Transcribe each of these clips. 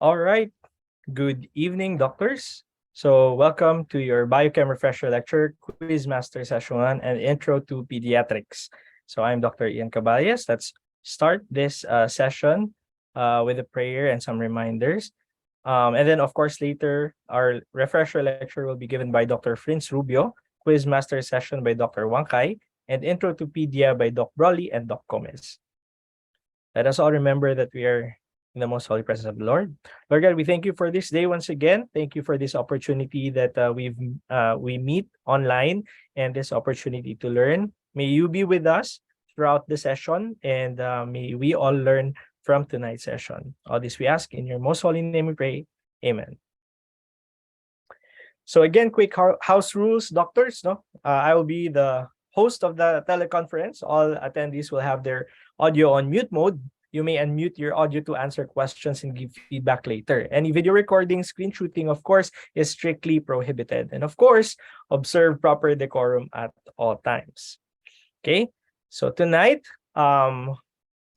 All right. Good evening, doctors. So, welcome to your Biochem Refresher Lecture, Quiz Master Session 1, and Intro to Pediatrics. So, I'm Dr. Ian Caballes. Let's start this session with a prayer and some reminders. And then, of course, later, our refresher lecture will be given by Dr. Franz Rubio, Quiz Master Session by Dr. Wangkai, and Intro to Pedia by Doc Broly and Doc Gomez. Let us all remember that we are in the most holy presence of the Lord. Lord God, we thank you for this day once again. Thank you for this opportunity that we meet online and this opportunity to learn. May you be with us throughout the session, and may we all learn from tonight's session. All this we ask in your most holy name we pray. Amen. So again, quick house rules, doctors. I will be the host of the teleconference. All attendees will have their audio on mute mode. You may unmute your audio to answer questions and give feedback later. Any video recording, screen shooting, of course, is strictly prohibited. And of course, observe proper decorum at all times. Okay, so tonight,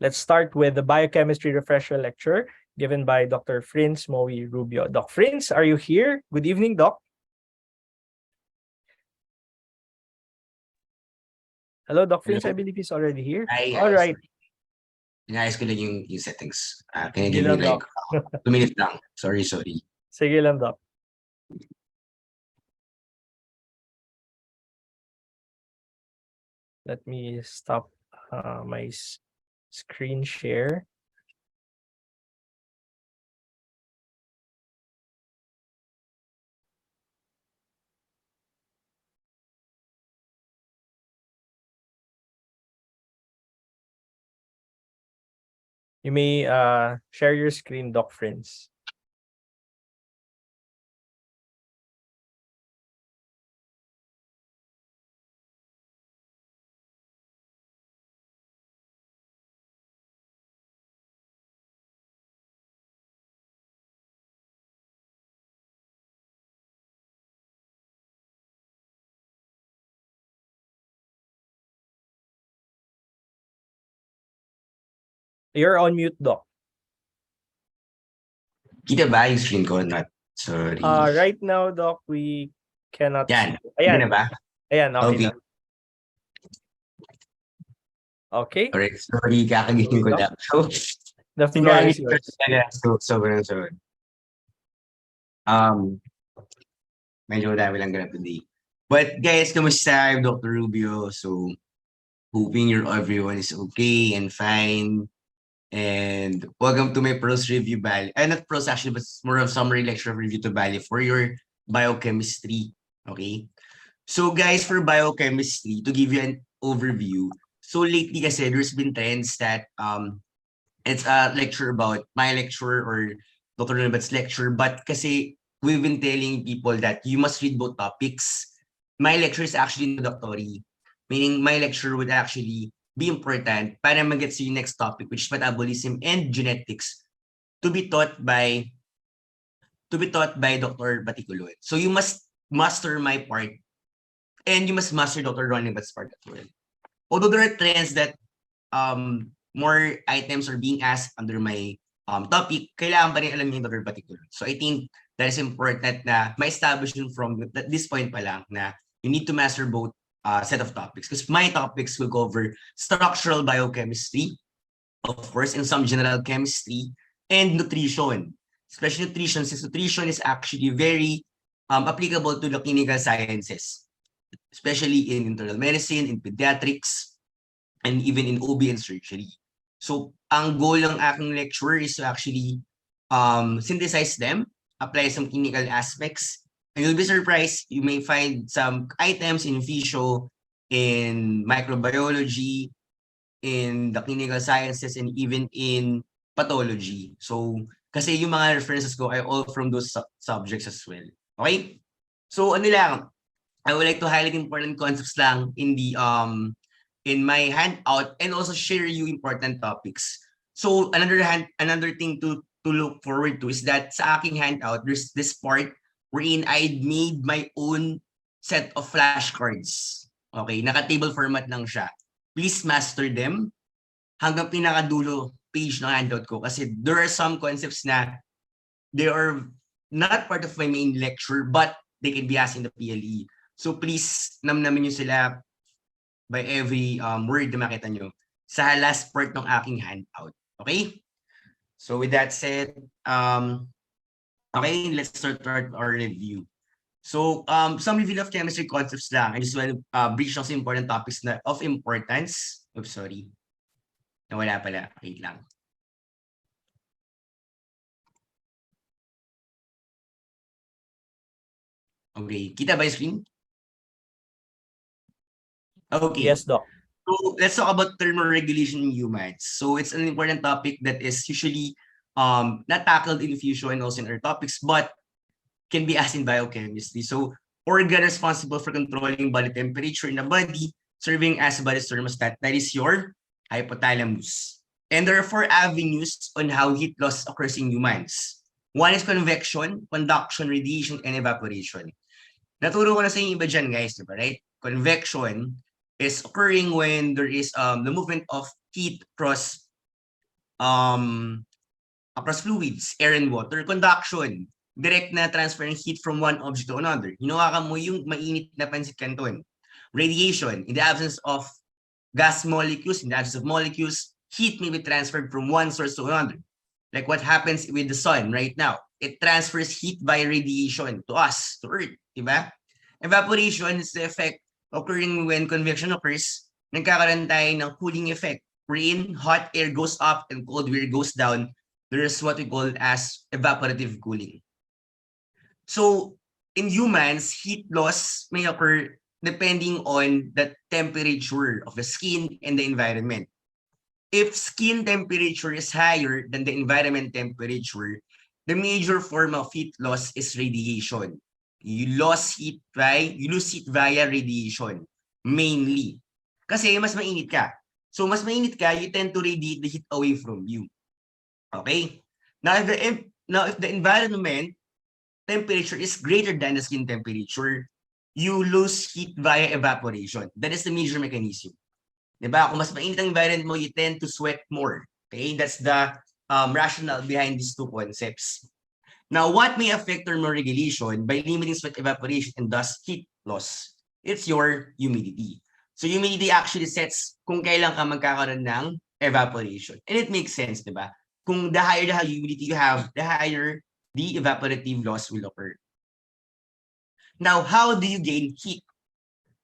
let's start with the biochemistry refresher lecture given by Dr. Franz Moe Rubio. Doc Franz, are you here? Good evening, Doc. Hello, Doc Franz. I believe he's already here. All right. Inayos ko lang yung settings. Can you Sige give me lang, like Doc. 2 minutes lang? Sorry. Sige lang, Doc. Let me stop my screen share. You may share your screen, Doc Franz. You're on mute, Doc. Kita ba yung screen ko? Not. Sorry. Right now, Doc, we cannot Yan. see. Ayan. Na ba? Ayan, okay, Okay. na. Okay. Alright. Sorry, kakagising ko lang. So, The floor is yours. sobrang sorry. Medyo dami lang ganap today. But guys, kamusta? I'm Dr. Rubio. So, hoping everyone is okay and fine. And welcome to my pros review Bali. Not pros actually, but it's more of summary lecture review to Bali for your biochemistry. Okay. So guys, for biochemistry, to give you an overview. So lately kasi there's been trends that it's a lecture about my lecture or Dr. Nubat's lecture, but kasi we've been telling people that you must read both topics. My lecture is actually introductory, meaning my lecture would actually be important para mag-get yung next topic, which is metabolism and genetics, to be taught by Dr. Baticulon. So you must master my part, and you must master Dr. Ronnie Bat's part as well. Although there are trends that more items are being asked under my topic, kailangan pa rin alam yung Dr. Baticulon. So I think that is important na ma-establish from this point pa lang na you need to master both set of topics, because my topics will cover structural biochemistry, of course, and some general chemistry, and nutrition. Especially nutrition, since nutrition is actually very applicable to the clinical sciences, especially in internal medicine, in pediatrics, and even in OB and surgery. So, ang goal ng aking lecture is to actually synthesize them, apply some clinical aspects, and you'll be surprised, you may find some items in physio, in microbiology, in the clinical sciences, and even in pathology. So, kasi yung mga references ko ay all from those subjects as well. Okay? So, ano lang, I would like to highlight important concepts lang in the in my handout, and also share you important topics. So, another thing to look forward to is that sa aking handout, there's this part wherein I made my own set of flashcards. Okay, naka-table format lang siya. Please master them hanggang pinakadulo page ng handout ko, kasi there are some concepts na they are not part of my main lecture, but they can be asked in the PLE. So please, namnamin nyo sila by every word na makita nyo sa last part ng aking handout. Okay? So with that said, okay, let's start our review. So some review of chemistry concepts lang. I just want to brief some important topics na of importance. Oops, sorry. Nawala pala. Wait lang. Okay, kita ba yung screen? Okay. Yes, Doc. So let's talk about thermoregulation in humans. So it's an important topic that is usually not tackled in fusion and also in other topics, but can be asked in biochemistry. So organ responsible for controlling body temperature in the body, serving as body's thermostat, that is your hypothalamus. And there are 4 avenues on how heat loss occurs in humans. One is convection, conduction, radiation, and evaporation. Naturo ko na sa inyo iba dyan, guys, diba, right? Convection is occurring when there is the movement of heat across fluids, air and water. Conduction, direct na transfer ng heat from one object to another. Hinawakan mo yung mainit na pansit canton. Radiation, in the absence of gas molecules, in the absence of molecules, heat may be transferred from one source to another. Like what happens with the sun right now. It transfers heat by radiation to us, to Earth, diba? Evaporation is the effect occurring when convection occurs. Nagkakaroon tayo ng cooling effect, wherein hot air goes up and cold air goes down. There is what we call as evaporative cooling. So in humans, heat loss may occur depending on the temperature of the skin and the environment. If skin temperature is higher than the environment temperature, the major form of heat loss is radiation. You lose heat via radiation, mainly. Kasi mas mainit ka. So mas mainit ka, you tend to radiate the heat away from you. Okay? Now if the environment temperature is greater than the skin temperature, you lose heat via evaporation. That is the major mechanism. Diba? Kung mas mainit ang environment mo, you tend to sweat more. Okay? That's the rationale behind these 2 concepts. Now, what may affect thermoregulation by limiting sweat evaporation and thus heat loss? It's your humidity. So humidity actually sets kung kailan ka magkakaroon ng evaporation. And it makes sense, diba? Kung the higher the humidity you have, the higher the evaporative loss will occur. Now, how do you gain heat?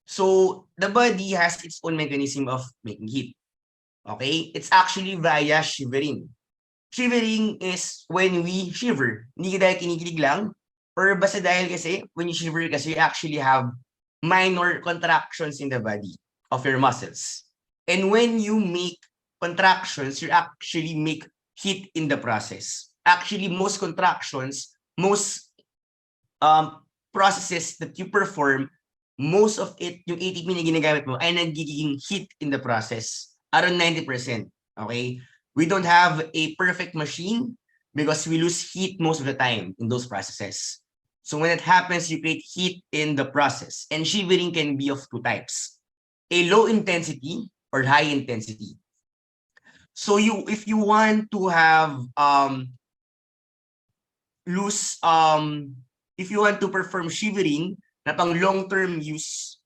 So the body has its own mechanism of making heat. Okay? It's actually via shivering. Shivering is when we shiver. Hindi dahil kinikilig lang, or basta dahil kasi, when you shiver kasi, you actually have minor contractions in the body of your muscles. And when you make contractions, you actually make heat in the process. Actually, most contractions, most processes that you perform, most of it, yung ATP na ginagamit mo, ay nagiging heat in the process. Around 90%. Okay? We don't have a perfect machine because we lose heat most of the time in those processes. So when it happens, you create heat in the process. And shivering can be of 2 types. A low intensity or high intensity. So if you want to have if you want to perform shivering na pang long-term use,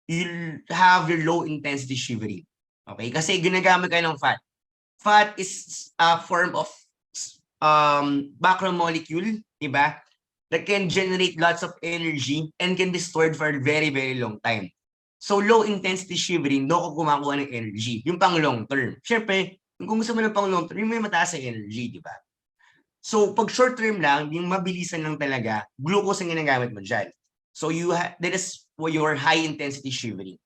you'll have your low intensity shivering. Okay? Kasi ginagamit kayo ng fat. Fat is a form of macromolecule, diba? That can generate lots of energy and can be stored for a very, very long time. So low intensity shivering, doon ko kumakuha ng energy. Yung pang long term. Siyempre, kung gusto mo ng pang long term, yung may mataas na energy, diba? So pag short term lang, yung mabilisan lang talaga, glucose ang ginagamit mo dyan. So that is your high intensity shivering.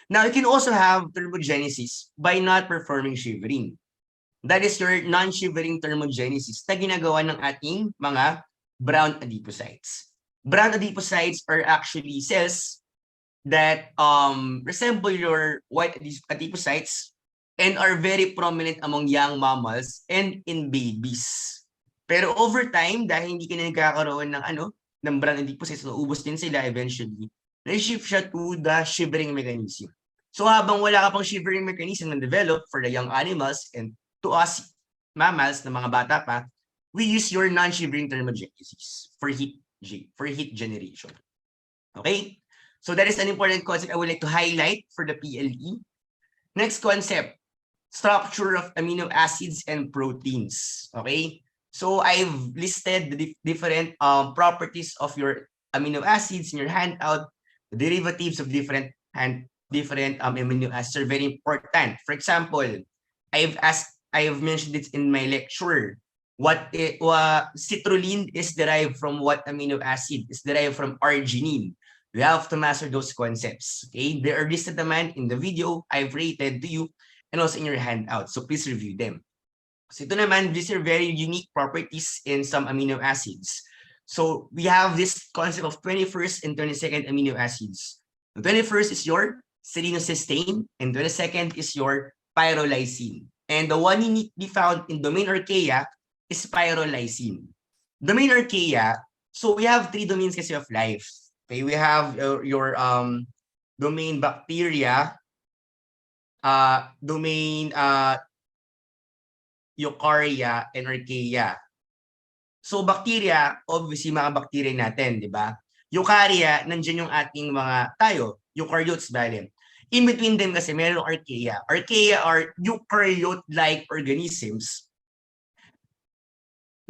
Now, you can also have thermogenesis by not performing shivering. That is your non-shivering thermogenesis na ginagawa ng ating mga brown adipocytes. Brown adipocytes are actually cells that resemble your white adipocytes and are very prominent among young mammals and in babies. Pero over time, dahil hindi ka na nagkakaroon ng brown adipocytes, naubos din sila eventually, na-shift siya to the shivering mechanism. So habang wala ka pang shivering mechanism na develop for the young animals and to us mammals na mga bata pa, we use your non-shivering thermogenesis for heat generation. Okay? So that is an important concept I would like to highlight for the PLE. Next concept, structure of amino acids and proteins. Okay? So I've listed the different properties of your amino acids in your handout. The derivatives of different amino acids are very important. For example, I have mentioned this in my lecture. Citrulline is derived from what amino acid? Is derived from arginine. We have to master those concepts. Okay, they are listed naman in the video I've rated to you and also in your handout. So please review them. So ito naman, these are very unique properties in some amino acids. So we have this concept of 21st and 22nd amino acids. The 21st is your serinocysteine and 22nd is your pyrrolysine. And the one uniquely found in domain archaea is pyrrolysine. Domain archaea, so we have 3 domains kasi of life. Okay, we have your domain bacteria, domain eukarya, and archaea. So bacteria, obviously mga bacteria natin, di ba? Eukarya, nandiyan yung ating mga tayo, eukaryotes bale. In between them kasi meron archaea. Archaea are eukaryote-like organisms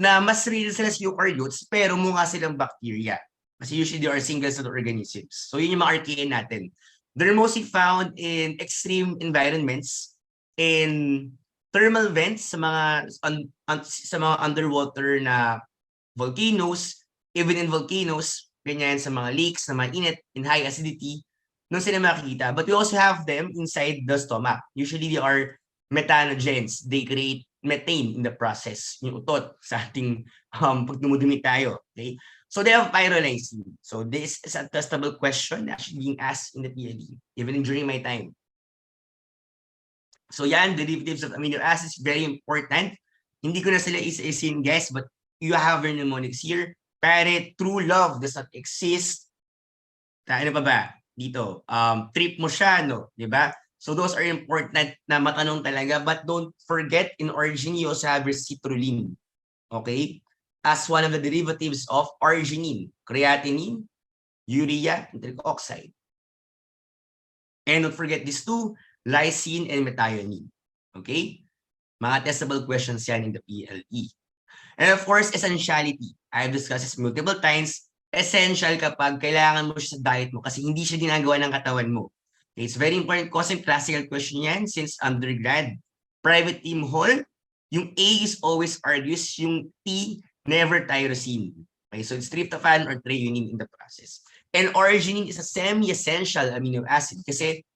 na mas real sila sa eukaryotes pero mukha silang bacteria. Kasi usually they are single-celled organisms. So yun yung mga archaea natin. They're mostly found in extreme environments, in thermal vents sa mga underwater na volcanoes, even in volcanoes, ganyan sa mga lakes na mainit, in high acidity, doon sila makikita. But we also have them inside the stomach. Usually they are methanogens. They create methane in the process, yung utot sa ating pag dumudumi tayo. Okay? So they have pyrrolysine. So this is a testable question actually being asked in the PLE, even during my time. So yan, derivatives of amino acids, very important. Hindi ko na sila isa-isin, guys, but you have your mnemonics here. Parrot, true love does not exist. Ano pa ba? Dito, trip mo siya, no? Diba? So those are important na matanong talaga, but don't forget, in origin, you also have your citrulline. Okay? As one of the derivatives of arginine, creatinine, urea, and nitric oxide. And don't forget these two, lysine and methionine. Okay? Mga testable questions yan in the PLE. And of course, essentiality. I've discussed this multiple times. Essential kapag kailangan mo siya sa diet mo kasi hindi siya ginagawa ng katawan mo. Okay? It's very important kasi classical question yan since undergrad. Private team hall, yung A is always arduous, yung T, never tyrosine. Okay, so it's tryptophan or threonine in the process. And arginine is a semi-essential amino acid kasi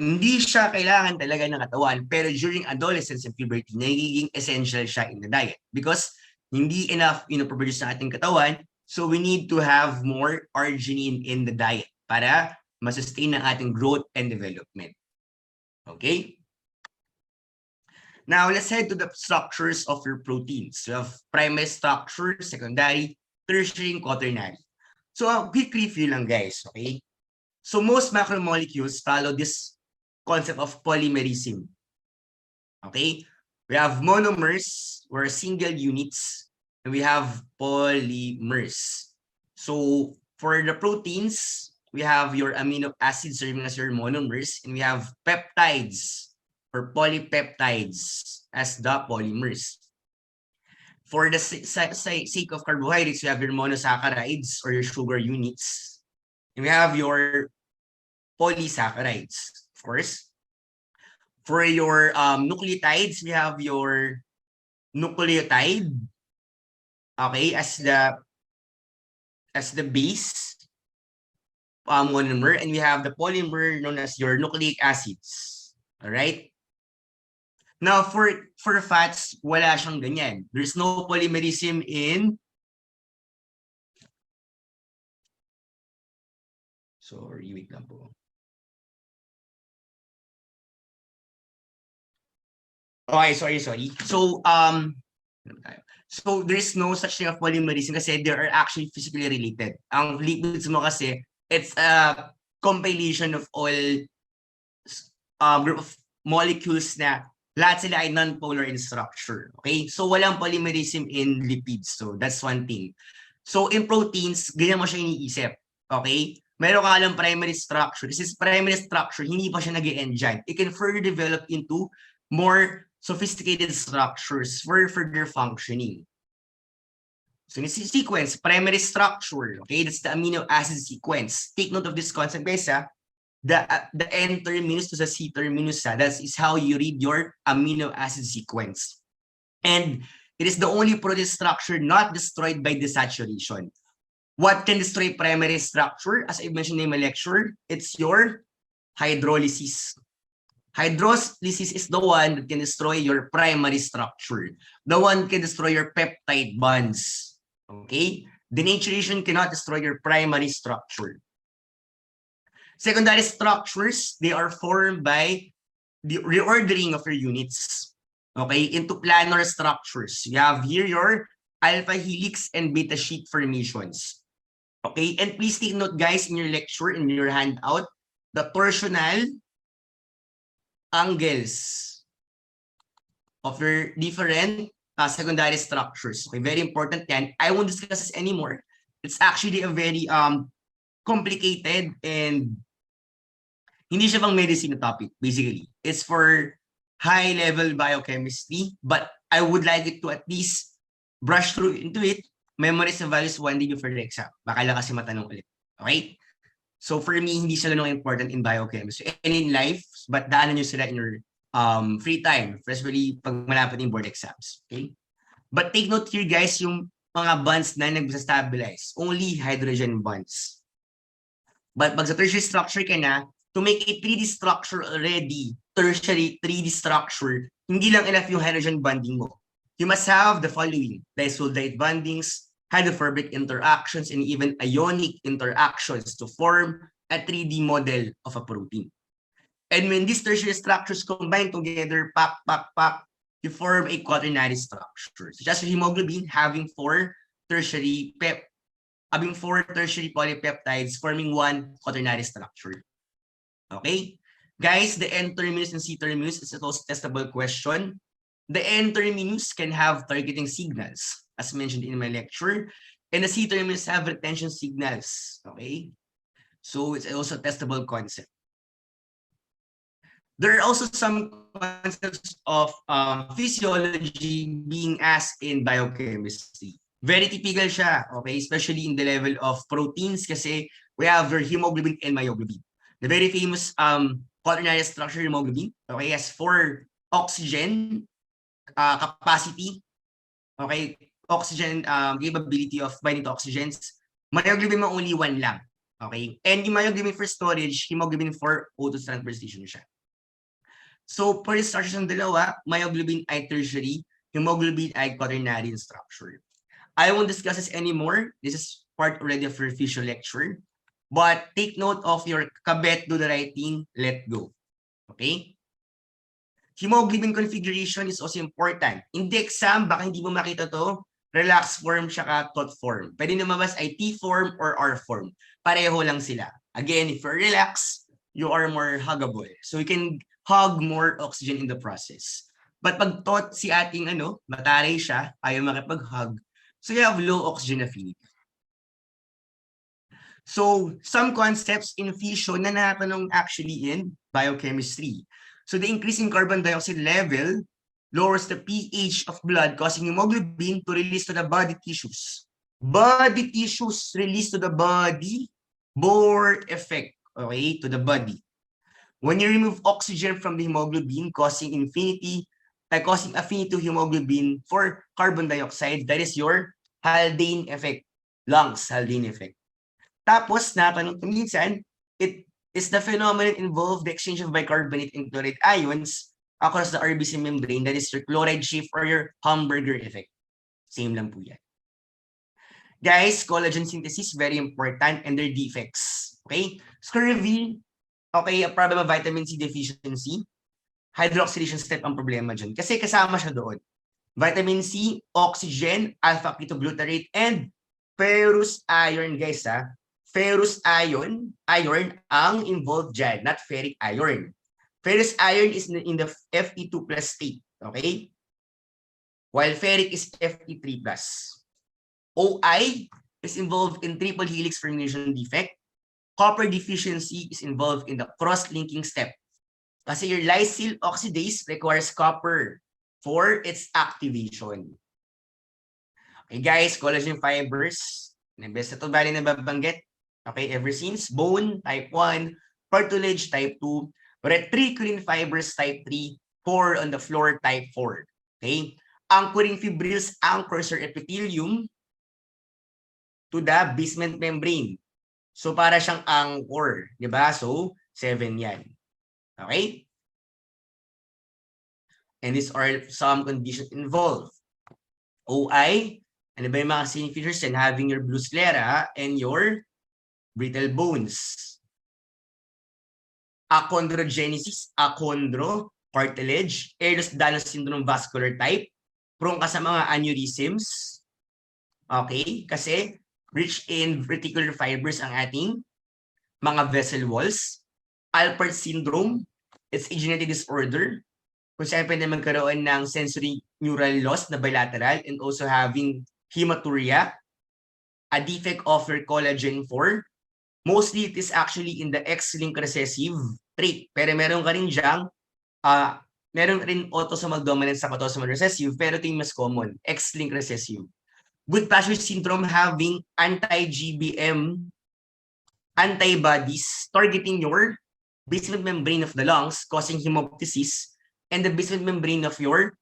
hindi siya kailangan talaga ng katawan pero during adolescence and puberty, nagiging essential siya in the diet because hindi enough produce sa ating katawan, so we need to have more arginine in the diet para masustain ang ating growth and development. Okay? Now, let's head to the structures of your proteins. We have primary structure, secondary, tertiary, and quaternary. So, a quick review lang, guys. Okay? So, most macromolecules follow this concept of polymerism. Okay? We have monomers, or single units, and we have polymers. So, for the proteins, we have your amino acids serving as your monomers, and we have peptides, or polypeptides as the polymers. For the sake of carbohydrates, we have your monosaccharides or your sugar units. And we have your polysaccharides, of course. For your nucleotides, we have your nucleotide, okay, as the base monomer, and we have the polymer known as your nucleic acids. All right. Now, for fats, wala siyang ganyan. There's no polymerism in... Sorry, wait lang po. Okay, sorry. So, there's no such thing of polymerism kasi they are actually physically related. Ang lipids mo kasi, it's a compilation of all group of molecules na lahat sila ay non-polar in structure. Okay? So walang polymerism in lipids. So that's one thing. So in proteins, ganyan mo siya iniisip. Okay? Meron ka lang primary structure. This is primary structure, hindi pa siya nag-e-end dyan. It can further develop into more sophisticated structures for further functioning. So in this sequence, primary structure, okay, that's the amino acid sequence. Take note of this concept, guys. The N terminus to the C terminus, that is how you read your amino acid sequence. And it is the only protein structure not destroyed by desaturation. What can destroy primary structure? As I mentioned in my lecture, it's your hydrolysis. Hydrolysis is the one that can destroy your primary structure. The one can destroy your peptide bonds. Okay? Denaturation cannot destroy your primary structure. Secondary structures, they are formed by the reordering of your units, okay, into planar structures. You have here your alpha helix and beta sheet formations. Okay, and please take note, guys, in your lecture, in your handout, the torsional angles of your different secondary structures. Okay, very important yan. I won't discuss this anymore. It's actually a very complicated and hindi siya pang medicine topic, basically. It's for high-level biochemistry, but I would like it to at least brush through into it, memorize the values one day before the exam. Baka lang kasi matanong ulit. Okay? So for me, hindi siya ganun important in biochemistry and in life, but daanan nyo sila in your free time, especially pag malapit yung board exams. Okay? But take note here, guys, yung mga bonds na nag-stabilize, only hydrogen bonds. But pag sa tertiary structure ka na, to make a 3D structure already, tertiary 3D structure, hindi lang enough yung hydrogen bonding mo. You must have the following: disulfide bondings, hydrophobic interactions, and even ionic interactions to form a 3D model of a protein. And when these tertiary structures combine together, you form a quaternary structure. So just hemoglobin having four tertiary polypeptides forming one quaternary structure. Okay, guys, the N terminus and C terminus is a testable question. The N terminus can have targeting signals, as mentioned in my lecture, and the C terminus have retention signals. Okay, so it's also a testable concept. There are also some concepts of physiology being asked in biochemistry. Very typical siya, okay, especially in the level of proteins kasi we have your hemoglobin and myoglobin. The very famous quaternary structure hemoglobin, okay, has 4 oxygen capacity, okay, oxygen capability of binding to oxygens. Myoglobin mo only 1 lang, okay? And yung myoglobin for storage, hemoglobin for O2 transportation siya. So, for the structures ng dalawa, myoglobin ay tertiary, hemoglobin ay quaternary in structure. I won't discuss this anymore. This is part already of your official lecture. But take note of your kabet, do the right thing, let go. Okay? Hemoglobin configuration is also important. In the exam, baka hindi mo makita to, relaxed form tsaka taut form. Pwede lumabas ay T form or R form. Pareho lang sila. Again, if you're relaxed, you are more huggable. So you can hug more oxygen in the process. But pag taut si ating mataray siya, ayaw makipag-hug. So you have low oxygen affinity. So, some concepts in fission na natanong actually in biochemistry. So, the increase in carbon dioxide level lowers the pH of blood, causing hemoglobin to release to the body tissues. Body tissues release to the body, Bohr effect, okay, to the body. When you remove oxygen from the hemoglobin, causing affinity to hemoglobin for carbon dioxide, that is your Haldane effect, lungs Haldane effect. Tapos, natanong ko minsan, it is the phenomenon involved the exchange of bicarbonate and chloride ions across the RBC membrane, that is your chloride shift or your Hamburger effect. Same lang po yan. Guys, collagen synthesis, very important, and their defects. Okay? Scurvy, okay, a problem of vitamin C deficiency. Hydroxylation step ang problema dyan. Kasi kasama siya doon. Vitamin C, oxygen, alpha-ketoglutarate, and ferrous iron, guys, ha? Ferrous iron ang involved dyan, not ferric iron. Ferrous iron is in the Fe2 plus state, okay? While ferric is Fe3 plus. OI is involved in triple helix formation defect. Copper deficiency is involved in the cross-linking step. Kasi your lysyl oxidase requires copper for its activation. Okay guys, collagen fibers. Best na ito bali na babanggit. Okay, ever since bone type 1, cartilage type 2, reticulin fibers type 3, core on the floor type 4. Okay? Anchoring fibrils anchors your epithelium to the basement membrane. So para siyang anchor, di ba? So 7 yan. Okay? And these are some conditions involved. OI, ano ba yung mga significant features yan? Having your blue sclera and your brittle bones. Achondrogenesis, achondro, cartilage, Ehlers-Danlos syndrome vascular type, prone ka sa mga aneurysms. Okay? Kasi rich in reticular fibers ang ating mga vessel walls. Alport syndrome, it's a genetic disorder. Kung saan pwede magkaroon ng sensory neural loss na bilateral and also having hematuria, a defect of your collagen 4. Mostly it is actually in the X-linked recessive trait. Pero meron ka rin diyang, meron rin autosomal dominant sa autosomal recessive, pero ito yung mas common, X-linked recessive. Goodpasture syndrome having anti-GBM antibodies targeting your basement membrane of the lungs, causing hemoptysis, and the basement membrane of your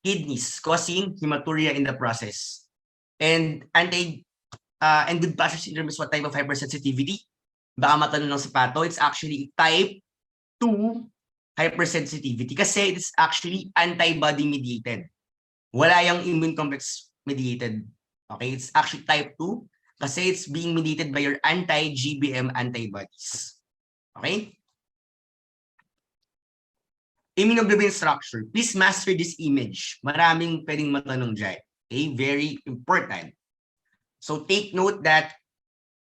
kidneys, causing hematuria in the process. And Goodpasture syndrome is what type of hypersensitivity? Baka matanong ng sapato, it's actually type 2 hypersensitivity kasi it's actually antibody mediated. Wala yung immune complex mediated. Okay, it's actually type 2 kasi it's being mediated by your anti-GBM antibodies. Okay? Immunoglobulin structure. Please master this image. Maraming pwedeng matanong dyan. Okay, very important. So take note that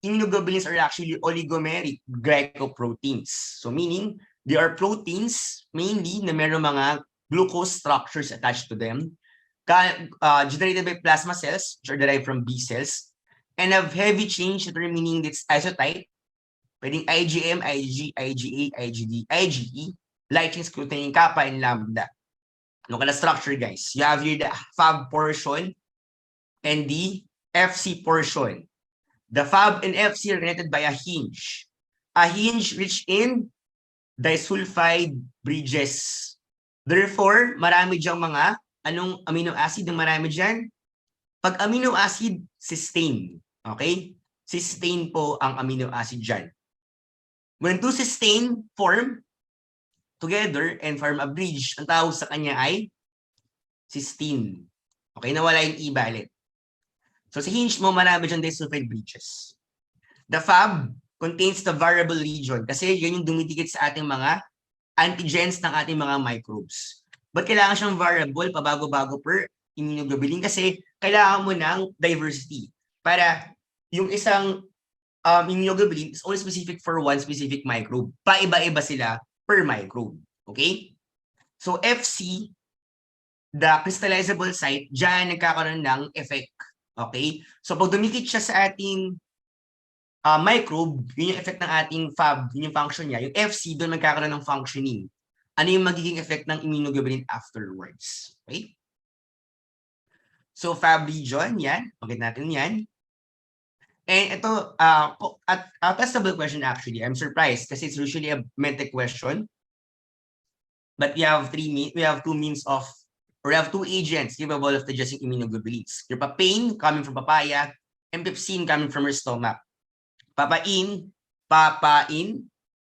immunoglobulins are actually oligomeric glycoproteins. So meaning, they are proteins mainly na meron mga glucose structures attached to them, generated by plasma cells, which are derived from B cells, and have heavy change determining its isotype, pwedeng IgM, IgG, IgA, IgD, IgE, light chain, scrutiny, kappa, and lambda. Look at the structure, guys. You have here the Fab portion and the FC portion. The Fab and FC are connected by a hinge. A hinge rich in disulfide bridges. Therefore, marami diyang mga, anong amino acid ang marami dyan? Pag amino acid, cysteine. Okay? Cysteine po ang amino acid dyan. When two cysteine form together and form a bridge, ang tawag sa kanya ay cysteine. Okay? Nawala yung e-ballet. So sa hinge mo, marami dyan disulfide bridges. The Fab contains the variable region kasi yun yung dumidikit sa ating mga antigens ng ating mga microbes. Ba't kailangan siyang variable, pabago-bago per immunoglobulin? Kasi kailangan mo ng diversity. Para yung isang immunoglobulin is only specific for one specific microbe. Paiba-iba sila per microbe. Okay? So FC, the crystallizable site, dyan nagkakaroon ng effect. Okay? So pag dumikit siya sa ating microbe, yun yung effect ng ating Fab, yun yung function niya. Yung FC, doon magkakaroon ng functioning. Ano yung magiging effect ng immunoglobulin afterwards? Okay? So Fab region, yan. Pagkat natin yan. And ito, a testable question actually. I'm surprised kasi it's usually a medtech question. But we have two means of, or we have two agents capable of digesting immunoglobulins. Your papain coming from papaya, and pepsin coming from your stomach. Papain,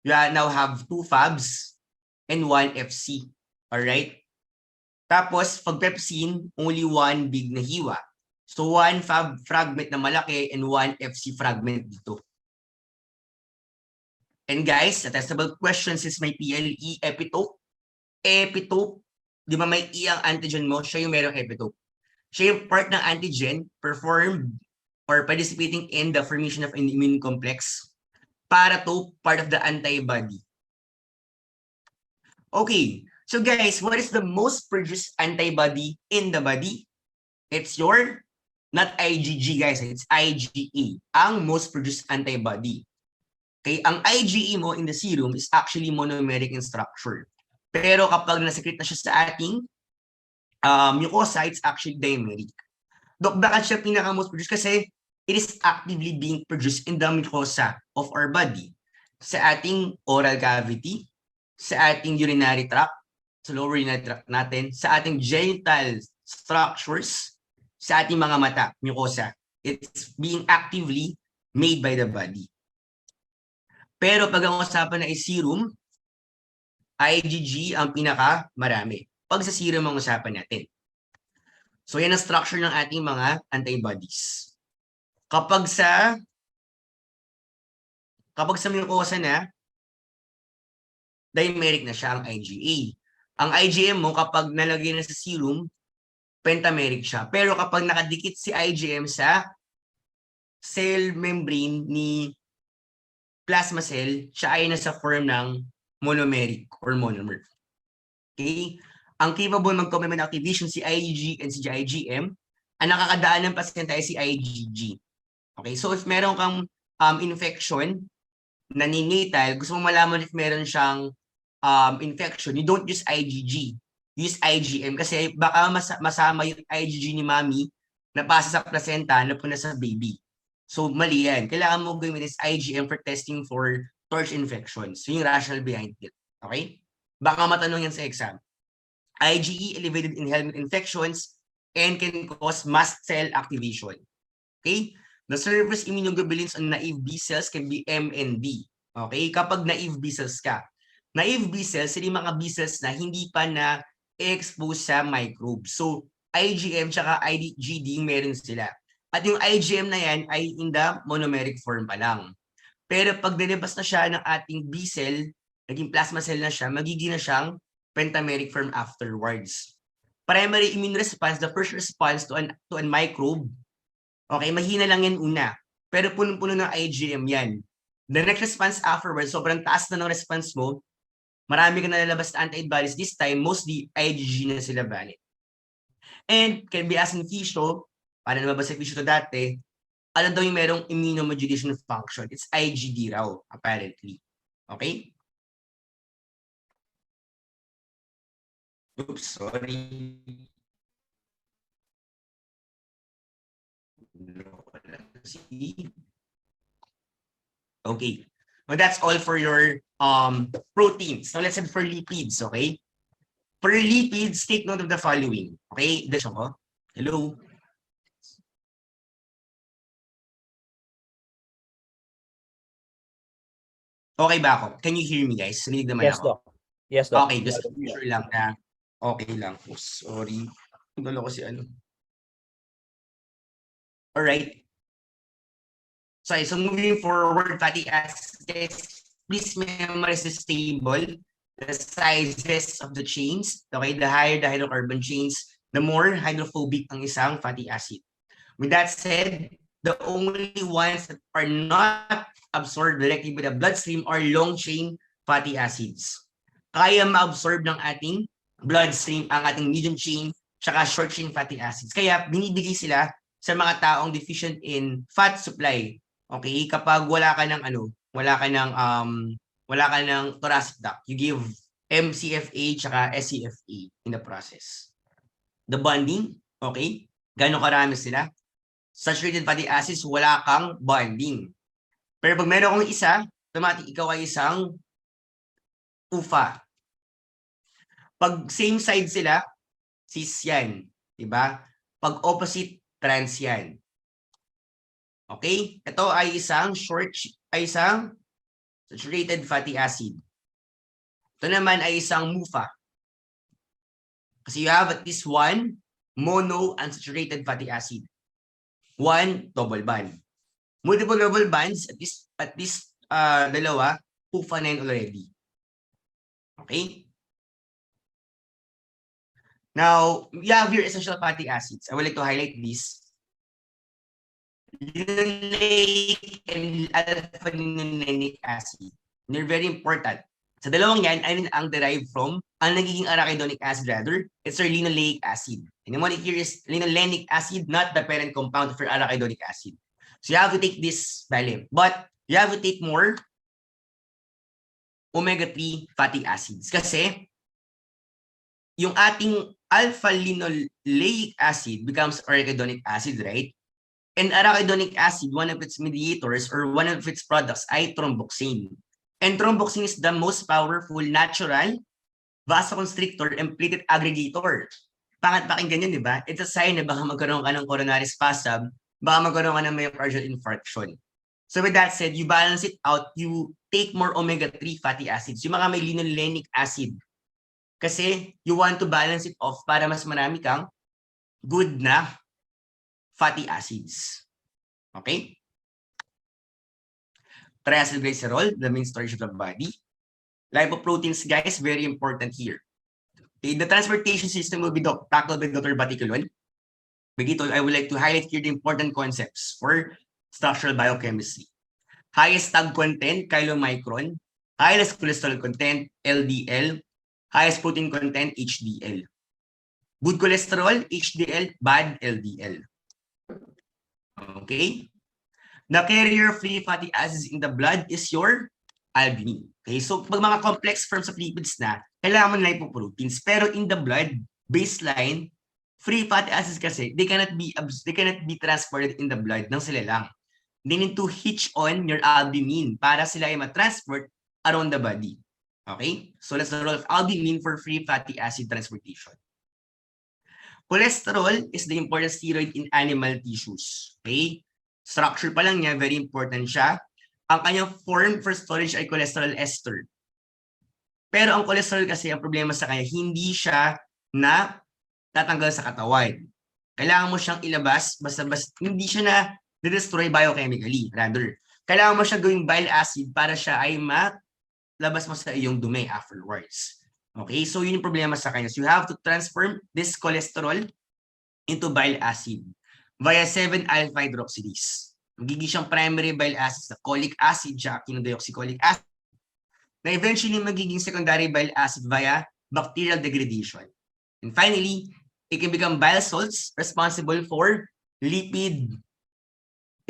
you now have 2 Fabs and 1 FC. Alright? Tapos, pag pepsin, only 1 big na hiwa. So, 1 Fab fragment na malaki and 1 FC fragment dito. And guys, the testable questions is may PLE epitope. Epitope, di ba may E ang antigen mo? Siya yung merong epitope. Siya yung part ng antigen performed or participating in the formation of an immune complex para to part of the antibody. Okay, so guys, what is the most produced antibody in the body? It's your, not IgG guys, it's IgE, ang most produced antibody. Okay, ang IgE mo in the serum is actually monomeric in structure. Pero kapag nasecrete na siya sa ating mucosa, it's actually dimeric. Dok, bakit siya pinaka-most produced? Kasi it is actively being produced in the mucosa of our body. Sa ating oral cavity, sa ating urinary tract, sa lower urinary tract natin, sa ating genital structures, sa ating mga mata, mucosa. It's being actively made by the body. Pero pag ang usapan na ay serum, IgG ang pinaka marami. Pag sa serum ang usapan natin. So yan ang structure ng ating mga antibodies. Kapag sa mucosa na, dimeric na siya ang IgA. Ang IgM mo kapag nalagay na sa serum, pentameric siya. Pero kapag nakadikit si IgM sa cell membrane ni plasma cell, siya ay nasa form ng monomeric or monomer. Okay? Ang capable mag-complement activation si IgG and si IgM, ang nakakadaan ng pasyente ay si IgG. Okay? So if meron kang infection na neonatal, gusto mong malaman if meron siyang infection, you don't use IgG. Use IgM kasi baka masama yung IgG ni mommy na pasa sa placenta na puna sa baby. So mali yan. Kailangan mo gawin is IgM for testing for torch infections. So yung rationale behind it. Okay? Baka matanong yan sa exam. IgE elevated in helminth infections and can cause mast cell activation. Okay? The surface immunoglobulins on naive B cells can be M and D. Okay? Kapag naive B cells ka. Naive B cells, sila yung mga B cells na hindi pa na-expose sa microbes. So, IgM tsaka IgD meron sila. At yung IgM na yan ay in the monomeric form pa lang. Pero pag nilabas na siya ng ating B cell, naging plasma cell na siya, magiging na siyang pentameric form afterwards. Primary immune response, the first response to an microbe, okay, mahina lang yan una. Pero punong-puno ng IgM yan. The next response afterwards, sobrang taas na ng response mo, marami ka nalalabas na antibodies. This time, mostly IgG na sila valid. And can be asked in Fisho, para naman ba sa Fisho to dati, ano daw yung merong immunomodulation function? It's IgD raw, apparently. Okay? Oops, sorry. Okay. Well, that's all for your proteins. Now let's head for lipids, okay? For lipids, take note of the following. Okay? Hello? Okay ba ako? Can you hear me, guys? Narinig naman Yes, ako. Doc. Yes, Doc. Okay, just to be sure lang na okay lang. Oh, sorry. Gulo ko si ano. Alright. So moving forward, fatty acids, please memorize this table, the sizes of the chains. Okay, the higher the hydrocarbon chains, the more hydrophobic ang isang fatty acid. With that said, the only ones that are not absorbed directly by the bloodstream are long-chain fatty acids. Kaya ma-absorb ng ating bloodstream ang ating medium chain tsaka short-chain fatty acids. Kaya binibigay sila sa mga taong deficient in fat supply. Okay, kapag wala ka ng thoracic duct, you give MCFA tsaka SCFA in the process. The bonding, okay, gano'ng karami sila? Saturated fatty acids, wala kang bonding. Pero pag meron kang isa, automatic ikaw ay isang UFA. Pag same side sila, cis yan. Diba? Pag opposite, trans yan. Okay? Ito ay isang saturated fatty acid. Ito naman ay isang MUFA. Kasi you have at least one monounsaturated fatty acid. One double bond. Multiple double bonds, at least dalawa, UFA na yun already. Okay? Now, you have your essential fatty acids. I would like to highlight this. Linoleic and alpha-linolenic acid. They're very important. Sa dalawang yan, ano ang derived from, ang nagiging arachidonic acid rather, it's our linoleic acid. And the one here is linolenic acid, not the parent compound for arachidonic acid. So you have to take this value. But you have to take more omega-3 fatty acids. Kasi yung ating alpha-linoleic acid becomes arachidonic acid, right? And arachidonic acid, one of its mediators or one of its products ay thromboxane. And thromboxane is the most powerful natural vasoconstrictor and platelet aggregator. Pakinggan yun, di ba? It's a sign na baka magkaroon ka ng coronary spasm, baka magkaroon ka ng myocardial infarction. So with that said, you balance it out, you take more omega-3 fatty acids, yung mga may linolenic acid. Kasi you want to balance it off para mas marami kang good na fatty acids. Okay? Triacylglycerol, the main storage of the body. Lipoproteins, guys, very important here. Okay, the transportation system will be tackled by Dr. Baticulon. Begito, I would like to highlight here the important concepts for structural biochemistry. Highest tag content, chylomicron. Highest cholesterol content, LDL. Highest protein content, HDL. Good cholesterol, HDL, bad LDL. Okay? The carrier of free fatty acids in the blood is your albumin. Okay, so pag mga complex forms of lipids na, kailangan mo ng lipoproteins. Pero in the blood, baseline, free fatty acids kasi, they cannot be transported in the blood ng sila lang. They need to hitch on your albumin para sila ay matransport around the body. Okay, so that's the role of albumin for free fatty acid transportation. Cholesterol is the important steroid in animal tissues. Okay, structure pa lang niya, very important siya. Ang kanyang form for storage ay cholesterol ester. Pero ang cholesterol kasi, ang problema sa kanya, hindi siya na tatanggal sa katawan. Kailangan mo siyang ilabas, basta hindi siya na destroy biochemically. Rather, kailangan mo siya gawing bile acid para siya ay malabas mo sa iyong dumi afterwards. Okay, so yun yung problema sa kanya. So you have to transform this cholesterol into bile acid via 7-alpha-hydroxylase. Magiging siyang primary bile acid sa cholic acid, siya quinodeoxycholic acid, na eventually magiging secondary bile acid via bacterial degradation. And finally, it can become bile salts responsible for lipid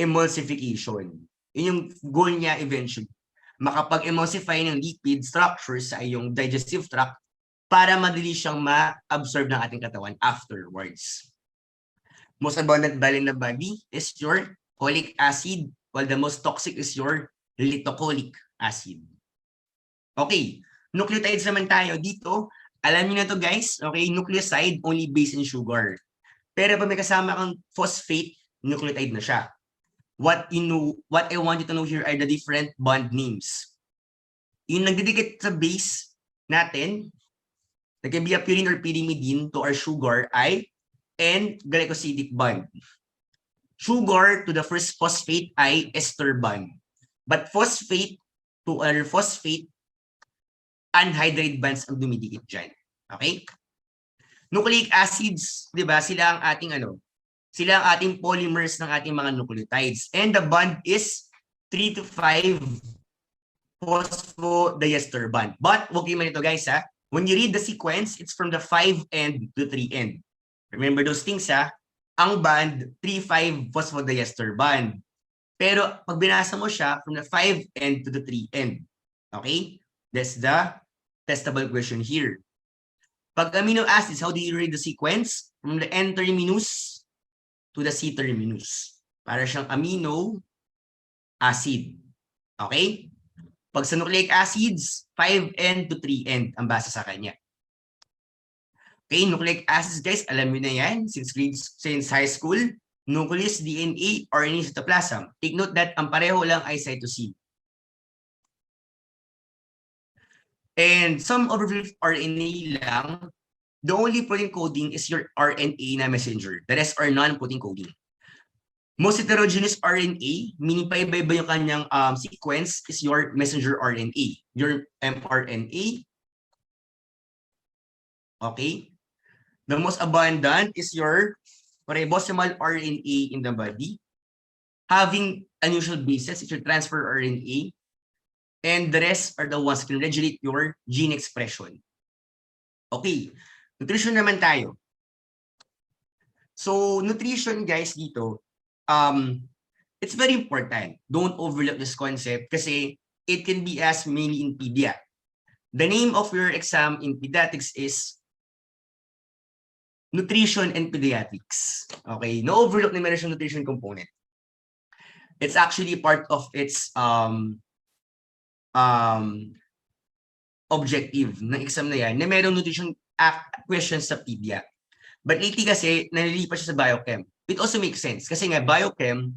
emulsification. Yun yung goal niya eventually. Makapag-emulsify ng lipid structures sa iyong digestive tract para madali siyang ma-absorb ng ating katawan afterwards. Most abundant bile in the body is your cholic acid, while the most toxic is your litocholic acid. Okay, nucleotides naman tayo dito. Alam niyo na to guys, okay, nucleoside only based in sugar. Pero pag may kasama kang phosphate, nucleotide na siya. What I want you to know here are the different bond names. Yung nagdidikit sa base natin, that can be a purine or pyrimidine to our sugar ay N-glycosidic bond. Sugar to the first phosphate ay ester bond. But phosphate to other phosphate, anhydride bonds ang dumidikit dyan. Okay? Nucleic acids, di ba? Sila ang ating sila ang ating polymers ng ating mga nucleotides. And the bond is 3 to 5 phosphodiester bond. But, huwag kayo man ito guys ha. When you read the sequence, it's from the 5 end to 3 end. Remember those things ha. Ang bond, 3,5 phosphodiester bond. Pero pag binasa mo siya, from the 5 end to the 3 end. Okay? That's the testable question here. Pag amino acids, how do you read the sequence? From the N terminus to the C terminus. Para siyang amino acid. Okay? Pag sa nucleic acids, 5 end to 3 end ang basa sa kanya. Okay, nucleic acids guys, alam niyo na yan since high school. Nucleus, DNA, RNA, cytoplasm. Take note that ang pareho lang ay cytosine. And some overview of RNA lang, the only protein coding is your RNA na messenger. The rest are non-protein coding. Most heterogeneous RNA, meaning paiba-iba yung kanyang sequence, is your messenger RNA, your mRNA. Okay? The most abundant is your ribosomal RNA in the body. Having unusual bases is your transfer RNA. And the rest are the ones that can regulate your gene expression. Okay, nutrition naman tayo. So, nutrition guys dito, it's very important. Don't overlook this concept kasi it can be asked mainly in pedia. The name of your exam in pediatrics is Nutrition and Pediatrics. Okay, no overlook na meron siyang nutrition component. It's actually part of its objective ng exam na yan na merong nutrition questions sa pedia. But lately kasi, nalilipat siya sa biochem. It also makes sense kasi nga biochem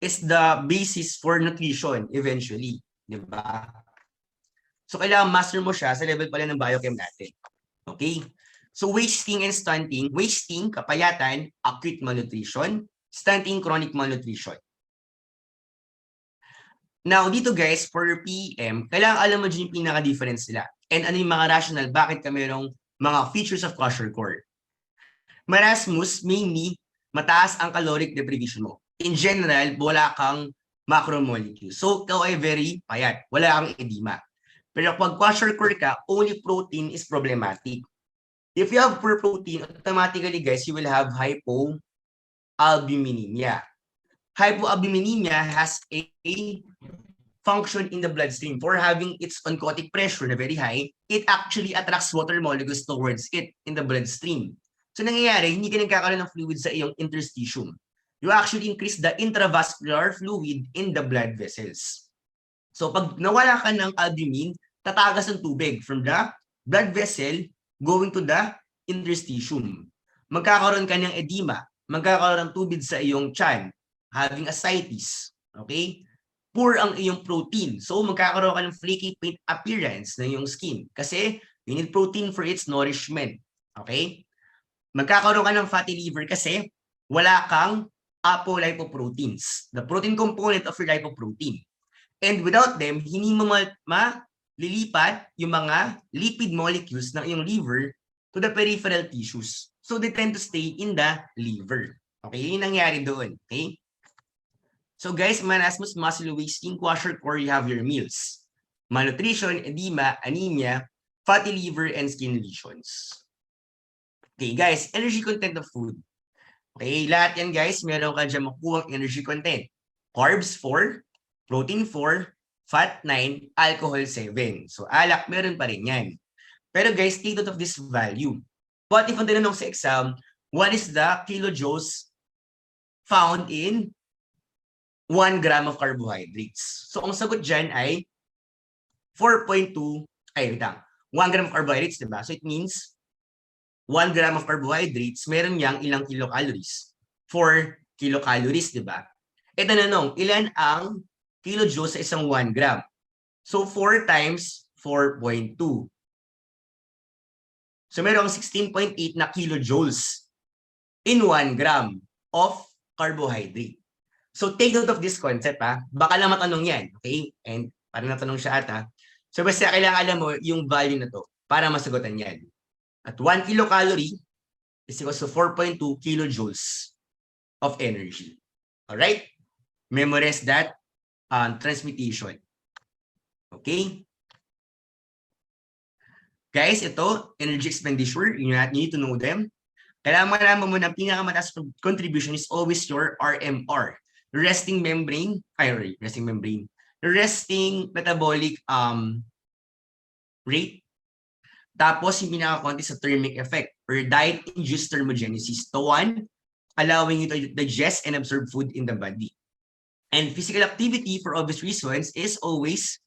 is the basis for nutrition eventually. Di ba? So, kailangan master mo siya sa level pala ng biochem natin. Okay? So, wasting and stunting. Wasting, kapayatan, acute malnutrition. Stunting, chronic malnutrition. Now, dito guys, for PM, kailangan alam mo dyan yung pinaka-difference nila. And ano yung mga rational, bakit ka mayroong mga features of kwashiorkor. Marasmus, mainly, mataas ang caloric deprivation mo. In general, wala kang macromolecules. So, ikaw ay very payat. Wala kang edema. Pero pag kwashiorkor ka, only protein is problematic. If you have poor protein, automatically guys, you will have hypoalbuminemia. Hypoalbuminemia has a function in the bloodstream. For having its oncotic pressure na very high, it actually attracts water molecules towards it in the bloodstream. So nangyayari, hindi ka nagkakaroon ng fluid sa iyong interstitium. You actually increase the intravascular fluid in the blood vessels. So pag nawala ka ng albumin, tatagas ng tubig from the blood vessel going to the interstitium. Magkakaroon ka ng edema, magkakaroon ng tubig sa iyong tiyan, having ascites, okay? Poor ang iyong protein. So magkakaroon ka ng flaky paint appearance ng iyong skin kasi you need protein for its nourishment, okay? Magkakaroon ka ng fatty liver kasi wala kang apolipoproteins, the protein component of your lipoprotein. And without them, hindi mo malilipat yung mga lipid molecules ng iyong liver to the peripheral tissues. So they tend to stay in the liver. Okay, yun yung nangyari doon. Okay? So guys, marasmus, muscle wasting, kwashiorkor, you have your meals. Malnutrition, edema, anemia, fatty liver, and skin lesions. Okay guys, energy content of food. Okay, lahat yan guys, meron ka dyan makuha ang energy content. Carbs 4, protein 4, fat 9, alcohol 7. So alak, meron pa rin yan. Pero guys, take note of this value. What if ang tinanong sa exam, what is the kilojoules found in 1 gram of carbohydrates? So ang sagot dyan ay 4.2, ay wait lang, 1 gram of carbohydrates, diba? So it means 1 gram of carbohydrates, meron niyang ilang kilocalories? 4 kilocalories, di ba? E tanong, ilan ang kilojoules sa isang 1 gram? So 4 times 4.2. So meron 16.8 na kilojoules in 1 gram of carbohydrate. So take note of this concept, ha? Baka lang matanong yan, okay? And parang natanong siya ata. So basta kailangan alam mo yung value na to para masagutan yan. At 1 kilocalorie is equals to 4.2 kilojoules of energy. Alright? Memorize that transmutation. Okay? Guys, ito, energy expenditure. You need to know them. Kailangan malaman mo na pinakamataas contribution is always your RMR. Resting metabolic rate. Tapos, yung pinaka-konti sa thermic effect or diet-induced thermogenesis. The one allowing you to digest and absorb food in the body. And physical activity, for obvious reasons, is always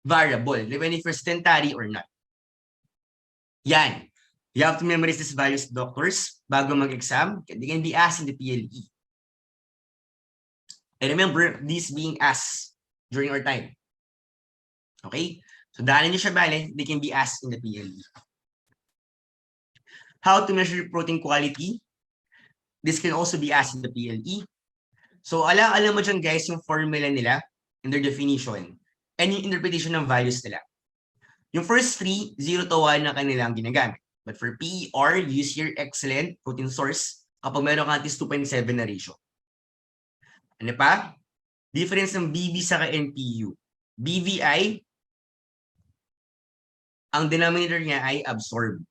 variable, even if you're sedentary or not. Yan. You have to memorize these values, doctors, bago mag-exam. They can be asked in the PLE. And remember, these being asked during our time. Okay? So dahil nyo siya bale, they can be asked in the PLE. How to measure protein quality? This can also be asked in the PLE. So alam mo dyan guys yung formula nila and their definition and yung interpretation ng values nila. Yung first three, 0 to 1 na kanilang ginagamit. But for PER, use your excellent protein source kapag meron ka at least 2.7 na ratio. Ano pa? Difference ng BB sa NPU. BVI, ang denominator niya ay absorb.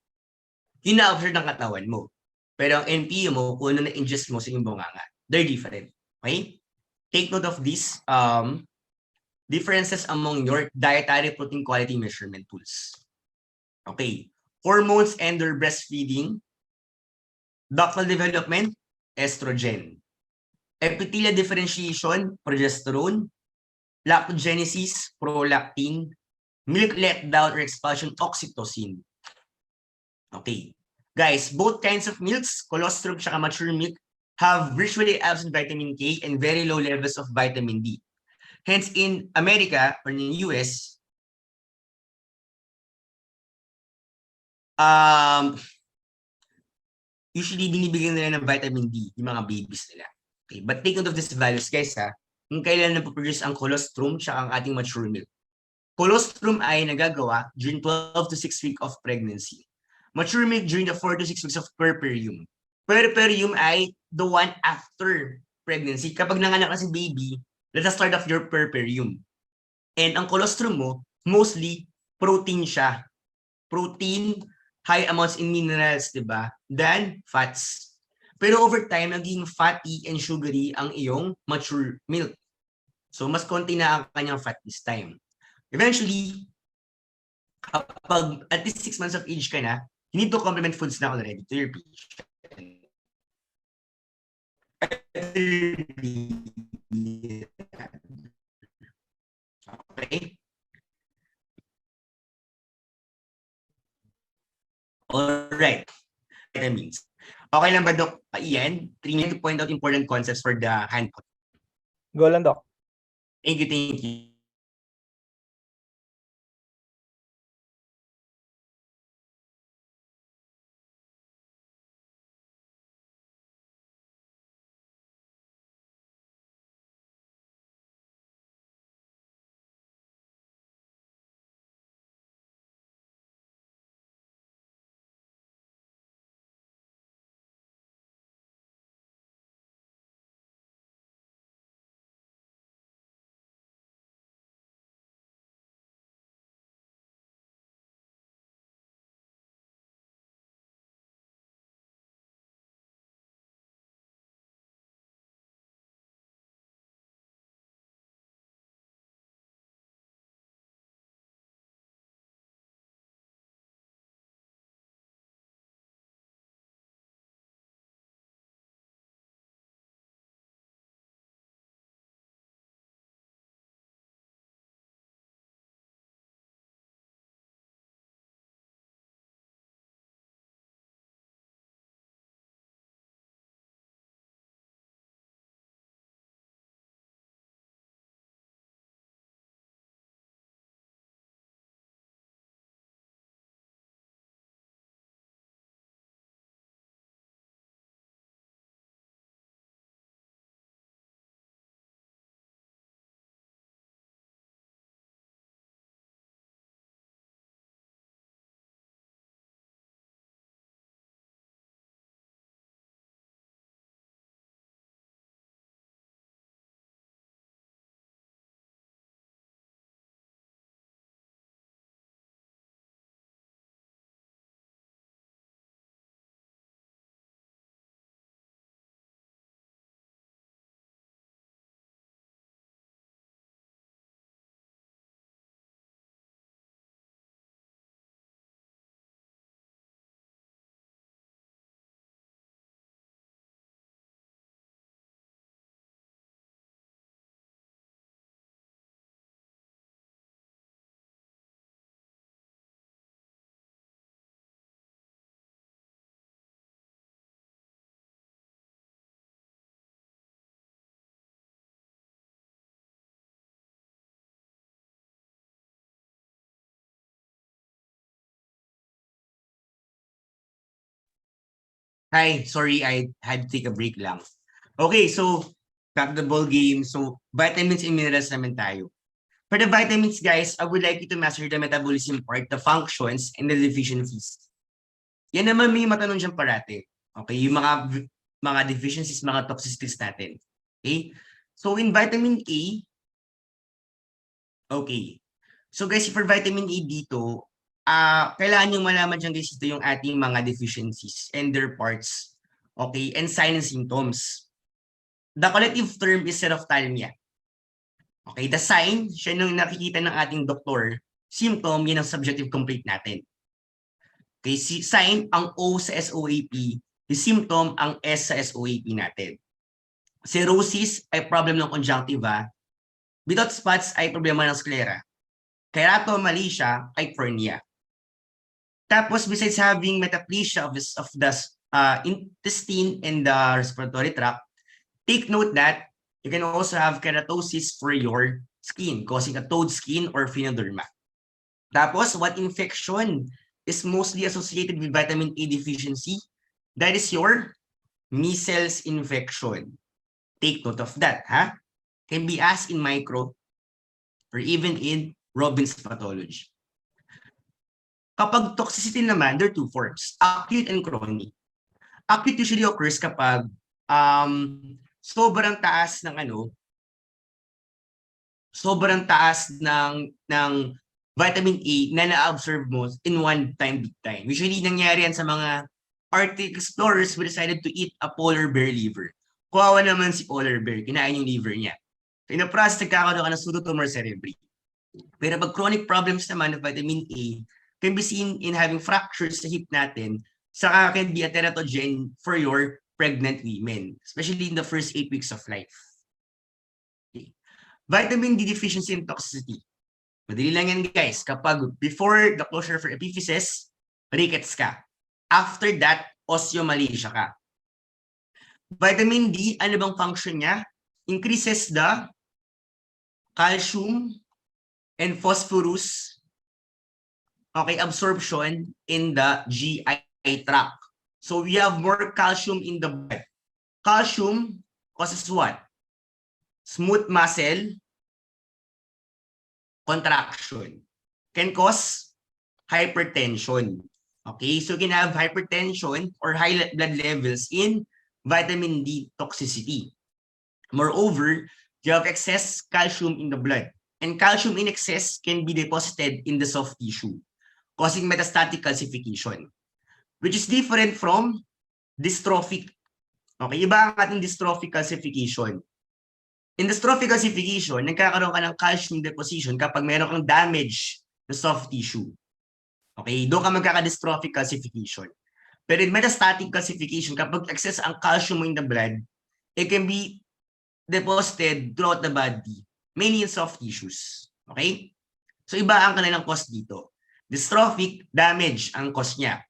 Yun na-absorb ng katawan mo. Pero ang NPU mo, kung ano na-ingest mo sa iyong bunganga, they're different. Okay? Take note of this differences among your dietary protein quality measurement tools. Okay. Hormones and their breastfeeding. Ductal development, estrogen. Epithelial differentiation, progesterone. Lactogenesis, prolactin. Milk letdown or expulsion, oxytocin. Okay. Guys, both kinds of milks, colostrum at mature milk, have virtually absent vitamin K and very low levels of vitamin D. Hence, in America or in the US, usually binibigyan nila ng vitamin D yung mga babies nila. Okay, but take note of these values, guys, ha. Kung kailan napoproduce ang colostrum at ang ating mature milk. Colostrum ay nagagawa during 12 to 6 weeks of pregnancy. Mature milk during the 4 to 6 weeks of puerperium. Puerperium ay the one after pregnancy. Kapag nanganak na si baby, let us start off your puerperium. And ang colostrum mo, mostly protein siya. Protein, high amounts in minerals, diba? Than fats. Pero over time, naging fatty and sugary ang iyong mature milk. So, mas konti na ang kanyang fat this time. Eventually, kapag at least 6 months of age ka na, you need to complement foods na already to your patient. Okay? Alright. Vitamins. Okay lang ba, Doc? Ian, trying to point out important concepts for the hand. Go lang, Doc. Thank you, thank you. Hi, sorry, I had to take a break lang. Okay, so back to the ball game. So vitamins and minerals naman tayo. For the vitamins, guys, I would like you to master the metabolism part, the functions, and the deficiencies. Yan naman may matanong dyan parati. Okay, yung mga deficiencies, mga toxicities natin. Okay? So in vitamin A, Okay. So guys, for vitamin A dito, kailangan yung malaman dyan guys ito yung ating mga deficiencies and their parts. Okay, and signs and symptoms. The collective term is xerophthalmia. Okay, the sign, siya nung nakikita ng ating doktor. Symptom, yun ang subjective complaint natin. Okay, si sign, ang O sa SOAP. Yung symptom, ang S sa SOAP natin. Cirrhosis ay problem ng conjunctiva. Without spots ay problema ng sclera. Keratomalacia ay cornea. Tapos, besides having metaplasia of the intestine and the respiratory tract, take note that you can also have keratosis for your skin, causing a toad skin or phenoderma. Tapos, what infection is mostly associated with vitamin A deficiency? That is your measles infection. Take note of that, ha? Can be asked in micro or even in Robin's pathology. Kapag toxicity naman, there are two forms, acute and chronic. Acute usually occurs kapag sobrang taas ng vitamin A na na-absorb mo in one time, big time. Usually nangyari yan sa mga Arctic explorers who decided to eat a polar bear liver. Kuwawa naman si polar bear, kinain yung liver niya. So in the process, nagkakaroon ka ng pseudotumor cerebri. Pero pag chronic problems naman of vitamin A can be seen in having fractures sa hip natin, saka can be a teratogen for your pregnant women, especially in the first 8 weeks of life. Okay. Vitamin D deficiency and toxicity. Madali lang yan guys. Kapag before the closure for epiphysis, rickets ka. After that, osteomalacia ka. Vitamin D, ano bang function niya? Increases the calcium and phosphorus absorption in the GI tract. So we have more calcium in the blood. Calcium causes what? Smooth muscle contraction. Can cause hypertension. Okay, so you can have hypertension or high blood levels in vitamin D toxicity. Moreover, you have excess calcium in the blood. And calcium in excess can be deposited in the soft tissue, causing metastatic calcification, which is different from dystrophic. Okay, iba ang ating dystrophic calcification. In dystrophic calcification, nagkakaroon ka ng calcium deposition kapag meron kang damage na soft tissue. Okay, doon ka magkaka-dystrophic calcification. Pero in metastatic calcification, kapag excess ang calcium in the blood, it can be deposited throughout the body, mainly in soft tissues. Okay? So iba ang kanilang cause dito. Dystrophic, damage ang cause niya.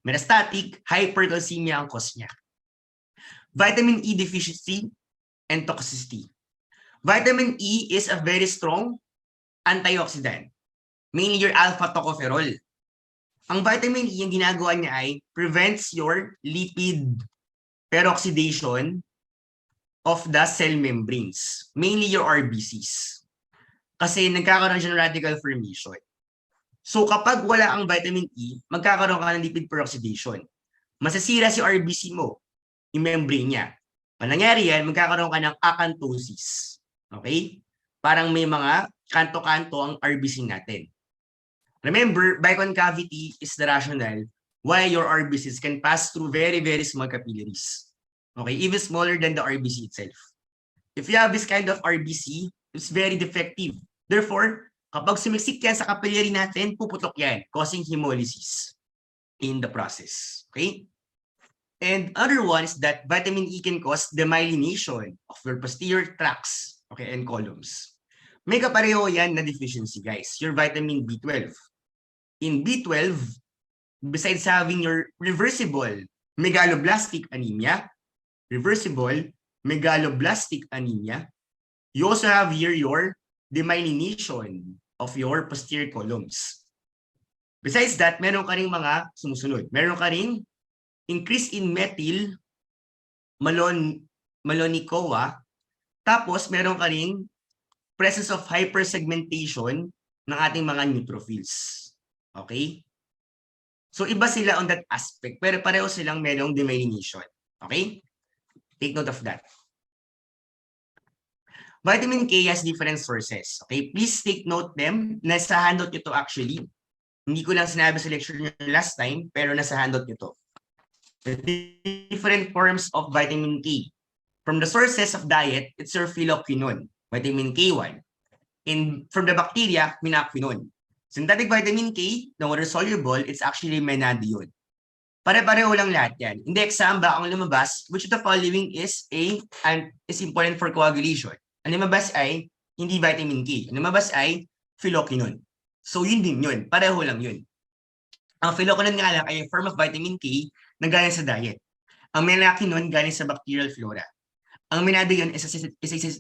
Metastatic, hypercalcemia ang cause niya. Vitamin E deficiency and toxicity. Vitamin E is a very strong antioxidant, mainly your alpha tocopherol. Ang vitamin E, ang ginagawa niya ay prevents your lipid peroxidation of the cell membranes, mainly your RBCs. Kasi nagkakaroon siya ng radical formation. So kapag wala ang vitamin E, magkakaroon ka ng lipid peroxidation. Masasira si RBC mo, yung membrane niya. Pag nangyari yan, magkakaroon ka ng acanthosis. Okay? Parang may mga kanto-kanto ang RBC natin. Remember, biconcavity is the rationale why your RBCs can pass through very, very small capillaries. Okay? Even smaller than the RBC itself. If you have this kind of RBC, it's very defective. Therefore, kapag sumiksik yan sa capillary natin, puputok yan, causing hemolysis in the process. Okay? And other one is that vitamin E can cause demyelination of your posterior tracts, okay, and columns. May kapareho yan na deficiency, guys. Your vitamin B12. In B12, besides having your reversible megaloblastic anemia, you also have here your demyelination of your posterior columns. Besides that, meron ka ring mga sumusunod. Meron ka ring increase in methyl malonyl-CoA, tapos meron ka ring presence of hypersegmentation ng ating mga neutrophils. Okay? So iba sila on that aspect, pero pareho silang merong demyelination. Okay? Take note of that. Vitamin K has different sources. Okay, please take note them. Nasa handout nyo to actually. Hindi ko lang sinabi sa lecture nyo last time, pero nasa handout nyo to. The different forms of vitamin K. From the sources of diet, it's your phylloquinone, vitamin K1. And from the bacteria, quinaquinone. Synthetic vitamin K, the water soluble, it's actually menadione. Pare-pareho lang lahat yan. In the exam, baka ang lumabas, which of the following is important for coagulation? Ang lumabas ay hindi vitamin K. Ang lumabas ay phylloquinone. So yun din yun. Pareho lang yun. Ang phylloquinone nga lang ay a form of vitamin K na galing sa diet. Ang menaquinone galing sa bacterial flora. Ang menadione is a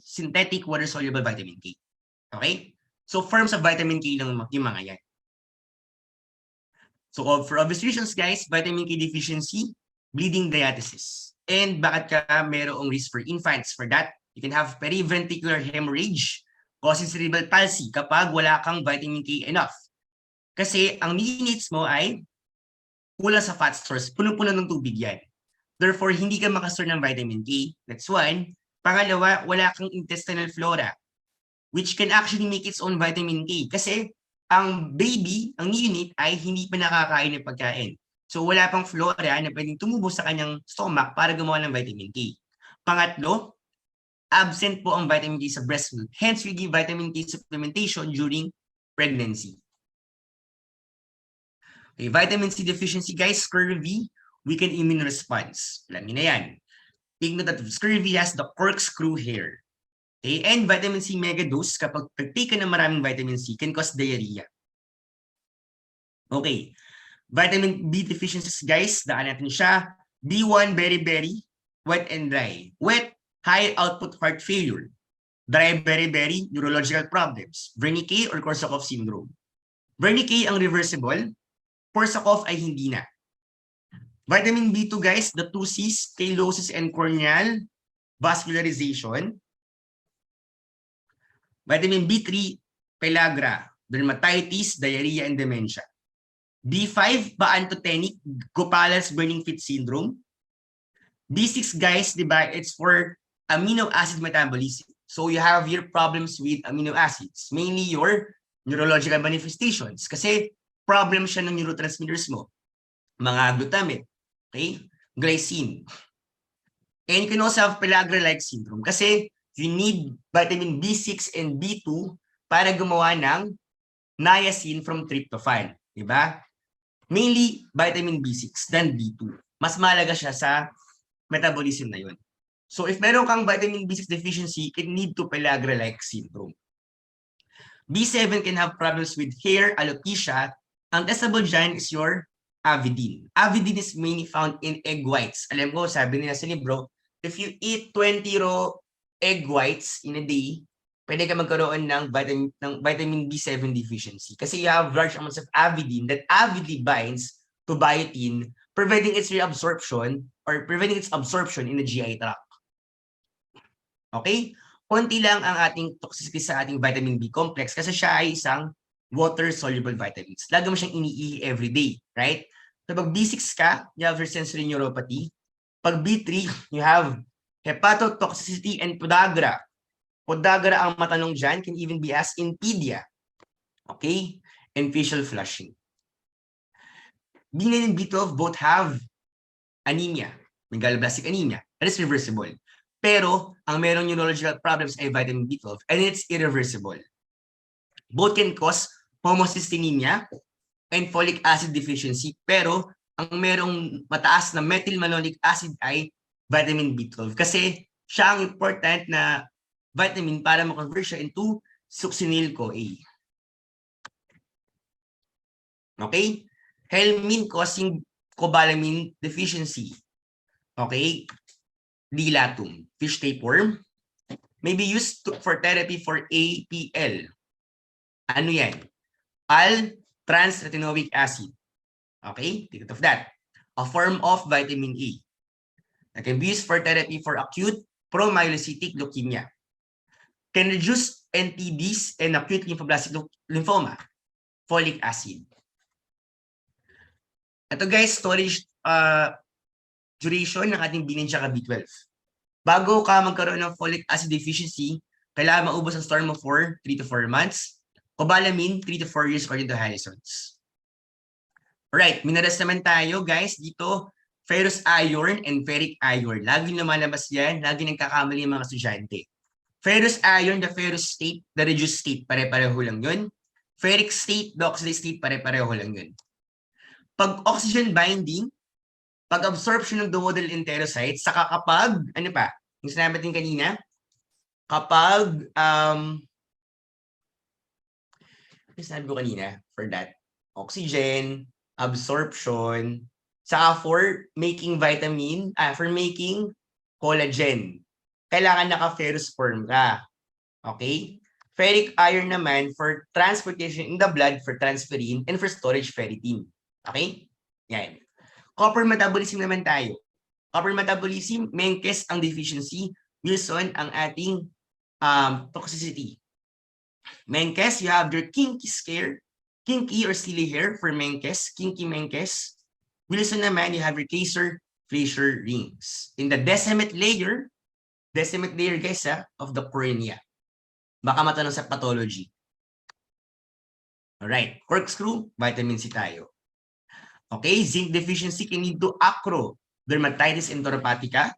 synthetic water-soluble vitamin K. Okay? So forms of vitamin K lang yung mga yan. So for obvious reasons, guys, vitamin K deficiency, bleeding diathesis. And bakit ka mayroong risk for infants? For that, you can have periventricular hemorrhage causing cerebral palsy kapag wala kang vitamin K enough. Kasi ang needs mo ay kulang sa fat stores, puno-puno ng tubig yan. Therefore, hindi ka makastore ng vitamin K. That's one. Pangalawa, wala kang intestinal flora, which can actually make its own vitamin K. Kasi ang baby, ang unit ay hindi pa nakakain ng pagkain. So wala pang flora na pwedeng tumubo sa kanyang stomach para gumawa ng vitamin K. Pangatlo, absent po ang vitamin K sa breast milk. Hence, we give vitamin K supplementation during pregnancy. Okay, vitamin C deficiency, guys, scurvy, weakened immune response. Alam niyo na yan. Take note that scurvy has the corkscrew hair. Okay, and vitamin C megadose, kapag pag-take ka ng maraming vitamin C, can cause diarrhea. Okay, vitamin B deficiencies, guys, daan natin siya. B1, beriberi, wet and dry. Wet, high output heart failure. Dry, beriberi, neurological problems. Wernicke or Korsakoff syndrome. Wernicke ang reversible, Korsakoff ay hindi na. Vitamin B2, guys, the two C's, cheilosis and corneal vascularization. Vitamin B3, pellagra, dermatitis, diarrhea, and dementia. B5, paanthogenic, Gopalan's burning feet syndrome. B6, guys, diba, it's for amino acid metabolism. So you have your problems with amino acids, mainly your neurological manifestations. Kasi problem siya ng neurotransmitters mo. Mga glutamate, okay? Glycine. And you can also have pellagra-like syndrome. Kasi you need vitamin B6 and B2 para gumawa ng niacin from tryptophan. Diba? Mainly vitamin B6 than B2. Mas malaga siya sa metabolism na yun. So if meron kang vitamin B6 deficiency, it need to pellagra-like syndrome. B7 can have problems with hair, alopecia. Ang testable dyan is your avidin. Avidin is mainly found in egg whites. Alam ko, sabi nila sa libro, if you eat 20 raw egg whites in a day, pwede ka magkaroon ng vitamin B7 deficiency. Kasi you have large amounts of avidin that avidly binds to biotin, preventing its reabsorption or preventing its absorption in the GI tract. Okay? Konti lang ang ating toxicity sa ating vitamin B complex kasi siya ay isang water-soluble vitamins. Lagi mo siyang iniihi every day, right? So pag B6 ka, you have your sensory neuropathy. Pag B3, you have hepatotoxicity and podagra. Podagra ang matanong dyan, can even be asked in pedia. Okay? And facial flushing. B9 and B12 both have anemia, megaloblastic anemia. That is reversible. Pero, ang merong neurological problems ay vitamin B12 and it's irreversible. Both can cause homocystinemia and folic acid deficiency. Pero, ang merong mataas na methylmalonic acid ay vitamin B12 kasi siya ang important na vitamin para ma-convert siya into succinyl-CoA. Okay? Helminth causing cobalamin deficiency. Okay? Dilatum, fish tapeworm, may be used for therapy for APL. Ano yan? All-trans-retinoic acid. Okay? Take note of that. A form of vitamin A. That can be used for therapy for acute promyelocytic leukemia. Can reduce NTDs and acute lymphoblastic lymphoma. Folic acid. Ito guys, storage duration ng ating B9 at B12. Bago ka magkaroon ng folic acid deficiency, Kailangan maubos ang store mo for 3 to 4 months. Cobalamin, 3 to 4 years according to Harrison's. Alright, minerals naman tayo guys dito. Ferrous iron and ferric iron. Lagi lumalabas yan. Lagi nagkakamali yung mga estudyante. Ferrous iron, the ferrous state, the reduced state, pare-pareho lang yun. Ferric state, the oxidized state, pare-pareho lang yun. Pag oxygen binding, pag absorption ng duodenal enterocytes, saka kapag, ano pa, yung sinabi natin kanina, kapag, sinabi ko kanina, for that, oxygen, absorption, saka for making vitamin, for making collagen, kailangan naka-ferrous form ka. Okay? Ferric iron naman for transportation in the blood for transferrin and for storage ferritin. Okay? Yan. Copper metabolism naman tayo. Copper metabolism, Menkes ang deficiency, Wilson ang ating toxicity. Menkes, you have your kinky scare, kinky or silly hair for Menkes, kinky Menkes. Wilson naman, you have your Kaiser-Fraser rings. In the decimate layer guys of the cornea. Baka matanong sa pathology. Alright, corkscrew, vitamin C tayo. Okay, zinc deficiency can lead to acrodermatitis enteropathica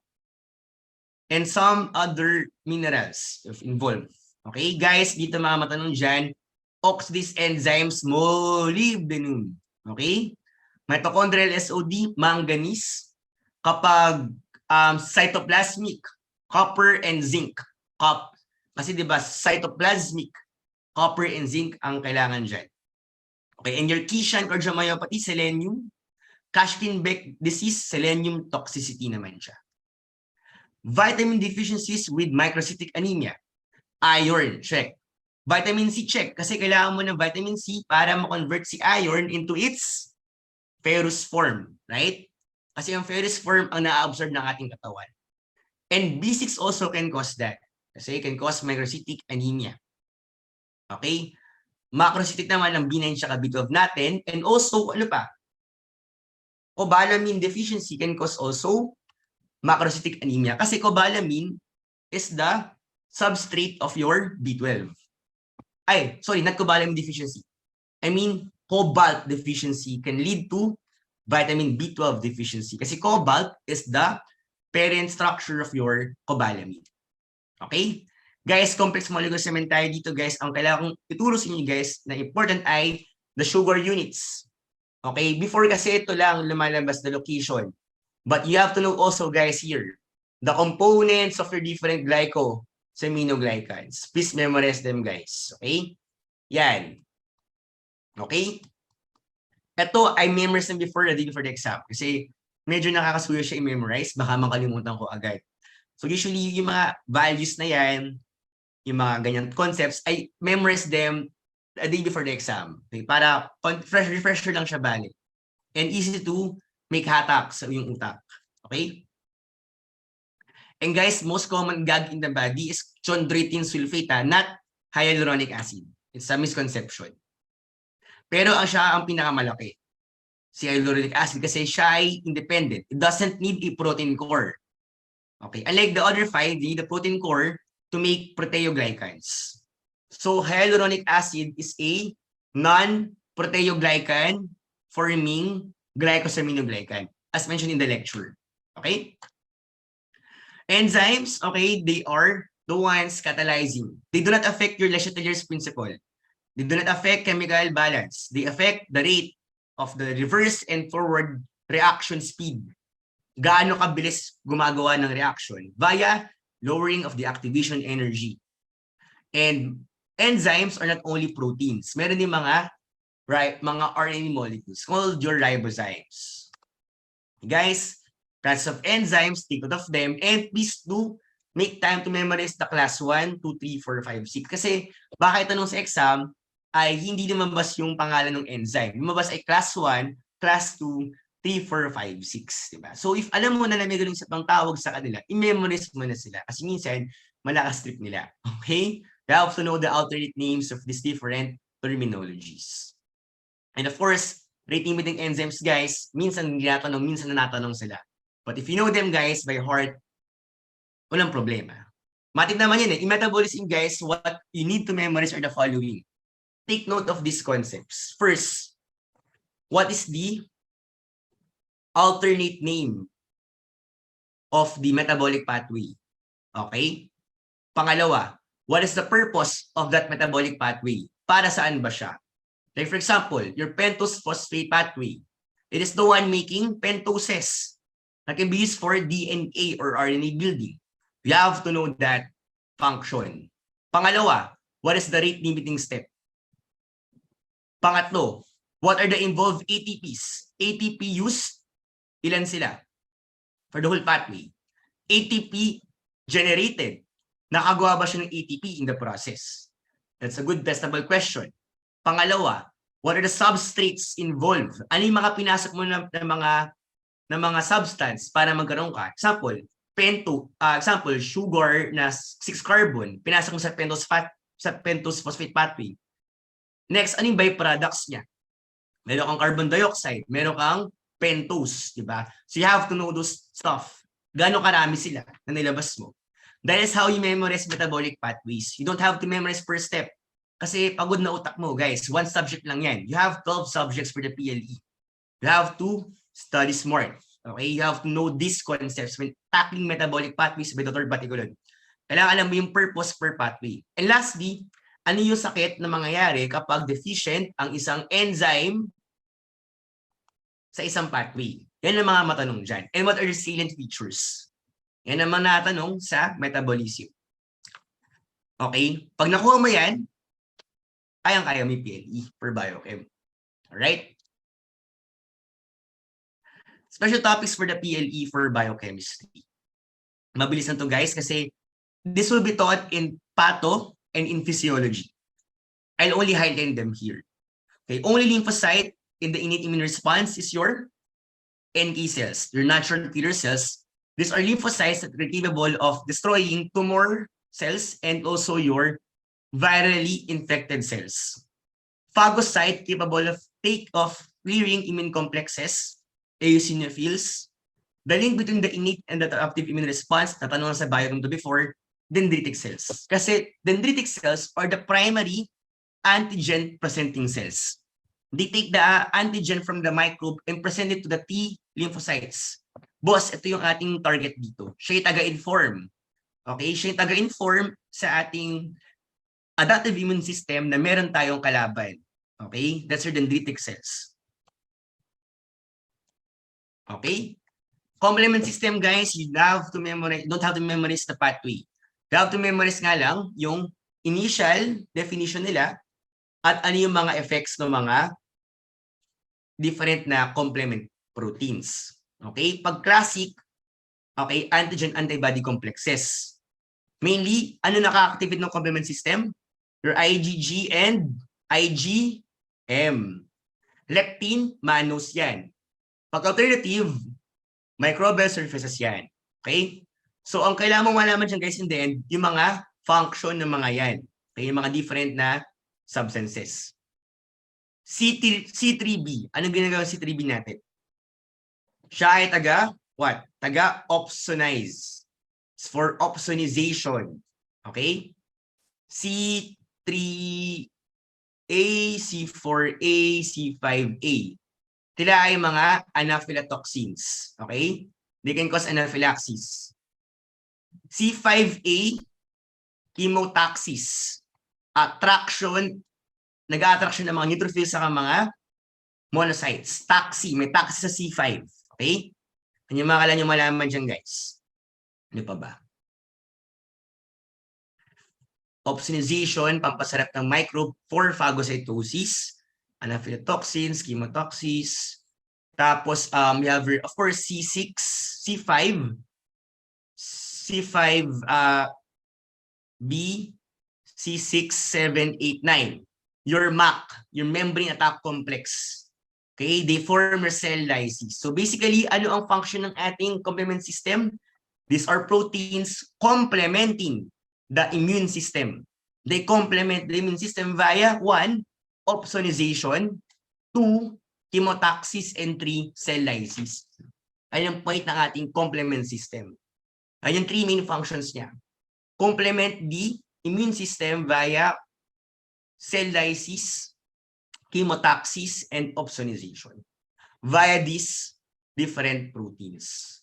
and some other minerals involved. Okay, guys, dito mga matanong dyan, oxidase enzymes, molybdenum. Okay, mitochondrial SOD, manganese. Kapag cytoplasmic, copper and zinc. Kasi diba, cytoplasmic, copper and zinc ang kailangan dyan. Okay, and your Kishan or myopathy, selenium. Cushing-Beck disease, selenium toxicity naman siya. Vitamin deficiencies with microcytic anemia. Iron, check. Vitamin C, check. Kasi kailangan mo ng vitamin C para ma-convert si iron into its ferrous form, right? Kasi ang ferrous form ang na-absorb ng ating katawan. And B6 also can cause that. Kasi it can cause microcytic anemia. Okay? Macrocytic naman ang B9 tsaka B12 natin. And also, ano pa? Cobalamin deficiency can cause also macrocytic anemia. Kasi cobalamin is the substrate of your B12. Ay, sorry, not cobalamin deficiency. I mean, cobalt deficiency can lead to vitamin B12 deficiency. Kasi cobalt is the parent structure of your cobalamin. Okay? Guys, complex molecules naman tayo dito, guys. Ang kailangan kong ituro sa inyo, guys, na important ay the sugar units. Okay? Before kasi ito lang lumalabas the location. But you have to know also, guys, here, the components of your different glycosaminoglycans. Please memorize them, guys. Okay? Yan. Okay? Ito, I memorized them before for the exam. Kasi medyo nakakasuyo siya i-memorize. Baka makalimutan ko agad. So usually, yung mga values na yan, yung mga ganyan concepts, I memorize them a day before the exam. Okay? Para refresher lang siya balik. And easy to make hatak sa yung utak. Okay? And guys, most common gag in the body is chondroitin sulfate, not hyaluronic acid. It's a misconception. Pero siya ang pinakamalaki. Si hyaluronic acid kasi siya ay independent. It doesn't need a protein core. Okay, unlike the other 5, they need a protein core to make proteoglycans. So hyaluronic acid is a non-proteoglycan forming glycosaminoglycan, as mentioned in the lecture. Okay? Enzymes, okay, they are the ones catalyzing. They do not affect your Le Chatelier's principle. They do not affect chemical balance. They affect the rate of the reverse and forward reaction speed. Gaano kabilis gumagawa ng reaction via lowering of the activation energy. And enzymes are not only proteins. Meron din mga RNA molecules called your ribozymes. Guys, lots of enzymes, take note of them, and please do make time to memorize the class 1, 2, 3, 4, 5, 6. Kasi baka itanong sa exam ay hindi lumabas yung pangalan ng enzyme. Lumabas ay class 1, class 2, 3, 4, 5, 6, diba? So if alam mo na may ganun sa pang tawag sa kanila, i-memorize mo na sila kasi minsan malaka-strip nila. Okay? You have to know the alternate names of these different terminologies. And of course, rate-limiting enzymes, guys, minsan ginatanong, minsan natanong sila. But if you know them, guys, by heart, walang problema. Matik naman yan eh. In metabolism, guys, what you need to memorize are the following. Take note of these concepts. First, what is the alternate name of the metabolic pathway? Okay? Pangalawa, what is the purpose of that metabolic pathway? Para saan ba siya? Like for example, your pentose phosphate pathway. It is the one making pentoses that can be used for DNA or RNA building. You have to know that function. Pangalawa, what is the rate limiting step? Pangatlo, what are the involved ATPs? ATP use, ilan sila? For the whole pathway. ATP generated. Nakagawa ba siya ng ATP in the process? That's a good testable question. Pangalawa, what are the substrates involved? Ano yung mga pinasok mo ng mga substance para magkaroon ka? Example, example, sugar na 6 carbon, pinasok mo sa pentose phosphate pathway. Next, ano yung byproducts niya? Meron kang carbon dioxide, meron kang pentose, di ba? So you have to know those stuff. Gaano karami sila na nilabas mo? That is how you memorize metabolic pathways. You don't have to memorize per step. Kasi pagod na utak mo, guys. One subject lang yan. You have 12 subjects for the PLE. You have to study smart. Okay? You have to know these concepts when tackling metabolic pathways by Dr. Baticolon. Kailangan alam mo yung purpose per pathway. And lastly, ano yung sakit na mangyayari kapag deficient ang isang enzyme sa isang pathway? Yan ang mga matanong dyan. And what are the salient features? Yan ang mga natanong sa metabolism. Okay? Pag nakuha mo yan, kayang-kaya may PLE per Biochem. Alright? Special topics for the PLE for biochemistry. Mabilis na to guys kasi this will be taught in patho and in physiology. I'll only highlight them here. Okay, only lymphocyte in the innate immune response is your NK cells, your natural killer cells. These are lymphocytes that are capable of destroying tumor cells and also your virally infected cells. Phagocyte capable of clearing immune complexes, eosinophils. The link between the innate and the adaptive immune response, natanong sa Biochem to before, dendritic cells. Kasi dendritic cells are the primary antigen-presenting cells. They take the antigen from the microbe and present it to the T lymphocytes. Boss, ito yung ating target dito. Siya yung taga-inform. Okay? Siya yung taga-inform sa ating adaptive immune system na meron tayong kalaban. Okay? That's your dendritic cells. Okay? Complement system, guys, you have to memorize, don't have to memorize the pathway. You have to memorize nga lang yung initial definition nila at ano yung mga effects ng mga different na complement proteins. Okay? Pag classic, okay, antigen-antibody complexes. Mainly, ano nakaka-activate ng complement system? Your IgG and IgM. Lectin, manus yan. Pag alternative, microbial surfaces yan. Okay? So, ang kailangan mong malaman dyan, guys, in the end, yung mga function ng mga yan. Okay? Yung mga different na substances. C3b. Anong ginagawa ng C3b natin? Siya ay what? Taga-opsonize. It's for opsonization. Okay? C3A, C4A, C5A. Sila ay mga anaphylatoxins. Okay? They can cause anaphylaxis. C5A, chemotaxis. Attraction, nag-a-attraction ng mga neutrophils sa mga monocytes. Taxi, may taxi sa C5. Okay? Ano yung mga kailangan nyo malaman dyan, guys? Ano pa ba? Opsonization, pampasarap ng microbe for phagocytosis, anaphylatoxins, chemotoxins. Tapos, we have, of course, C6, C5, B, C6, 7, 8, 9. Your MAC, your membrane attack complex. Okay, they form your cell lysis. So basically, ano ang function ng ating complement system? These are proteins complementing the immune system. They complement the immune system via 1, opsonization, 2, chemotaxis, and 3, cell lysis. Ayun ang point ng ating complement system. Ayun yung 3 main functions niya. complement the immune system via cell lysis, chemotaxis, and opsonization via these different proteins.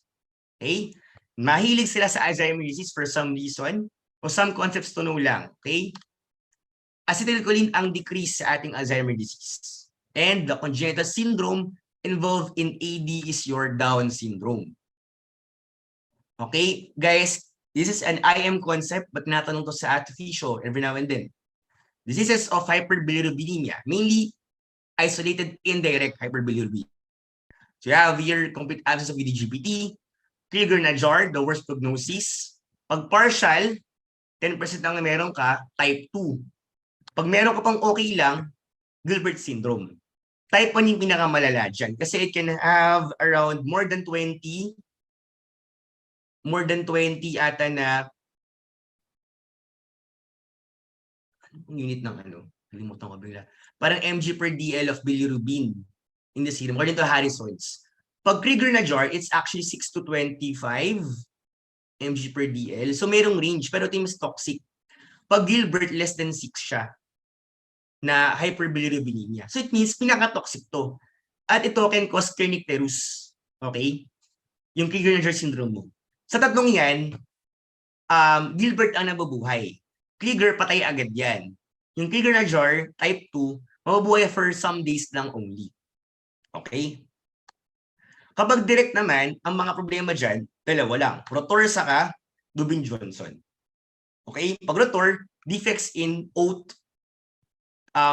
Okay? Mahilig sila sa Alzheimer's disease for some reason o some concepts to know lang. Okay? Acetylcholine ang decrease sa ating Alzheimer's disease. And the congenital syndrome involved in AD is your Down syndrome. Okay, guys, this is an IM concept but natanong to sa artificial every now and then. Diseases of hyperbilirubinemia, mainly isolated indirect hyperbilirubinemia. So you have here complete absence of EDGPT, Krieger-Najjar, the worst prognosis. Pag partial, 10% lang na meron ka, type 2. Pag meron ka pang okay lang, Gilbert syndrome. Type 1 yung pinakamalala dyan kasi it can have around more than 20 ata na unit ng nalimutan ko bigla. Parang mg per dl of bilirubin in the serum according to Harrison's. Pag Krieger-Najjar, it's actually 6 to 25 mg per dl. So merong range pero ito mas toxic. Pag Gilbert, less than 6 siya na hyperbilirubinemia. So it means pinaka-toxic to. At ito can cause kernicterus. Okay? Yung Krieger-Najjar syndrome mo. Sa tatlong yan, Gilbert ang nabubuhay. Krieger, patay agad yan. Yung Krieger-Najjar, type 2, mabubuhay for some days lang only. Okay? Kapag direct naman, ang mga problema dyan, dalawa lang. Rotor saka Dubin-Johnson. Okay? Pag rotor, defects in OAT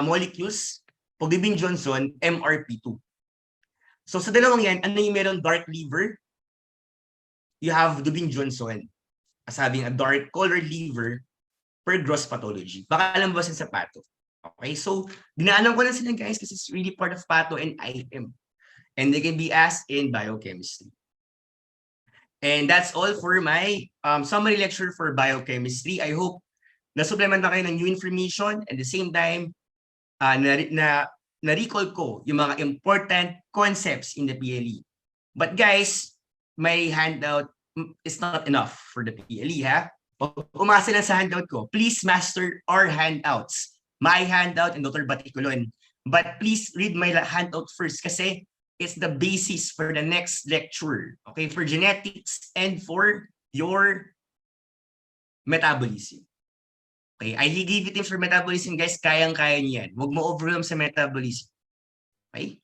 molecules. Pag Dubin-Johnson, MRP2. So sa dalawang yan, ano yung meron dark liver? You have Dubin-Johnson as having a dark colored liver per gross pathology. Baka lambasin sa pato. Okay, so dinaanan ko na sila guys kasi it's really part of pato and IM. And they can be asked in biochemistry. And that's all for my summary lecture for biochemistry. I hope na-supplement na kayo ng new information and at the same time, na-recall ko yung mga important concepts in the PLE. But guys, my handout is not enough for the PLE, ha? Pag umasa lang sa handout ko, please master our handouts. My handout and Dr. Baticulon. But please read my handout first kasi it's the basis for the next lecture. Okay, for genetics and for your metabolism. Okay, I give you tips for metabolism, guys. Kayang-kaya niyo yan. Huwag mo overwhelm sa metabolism. Okay?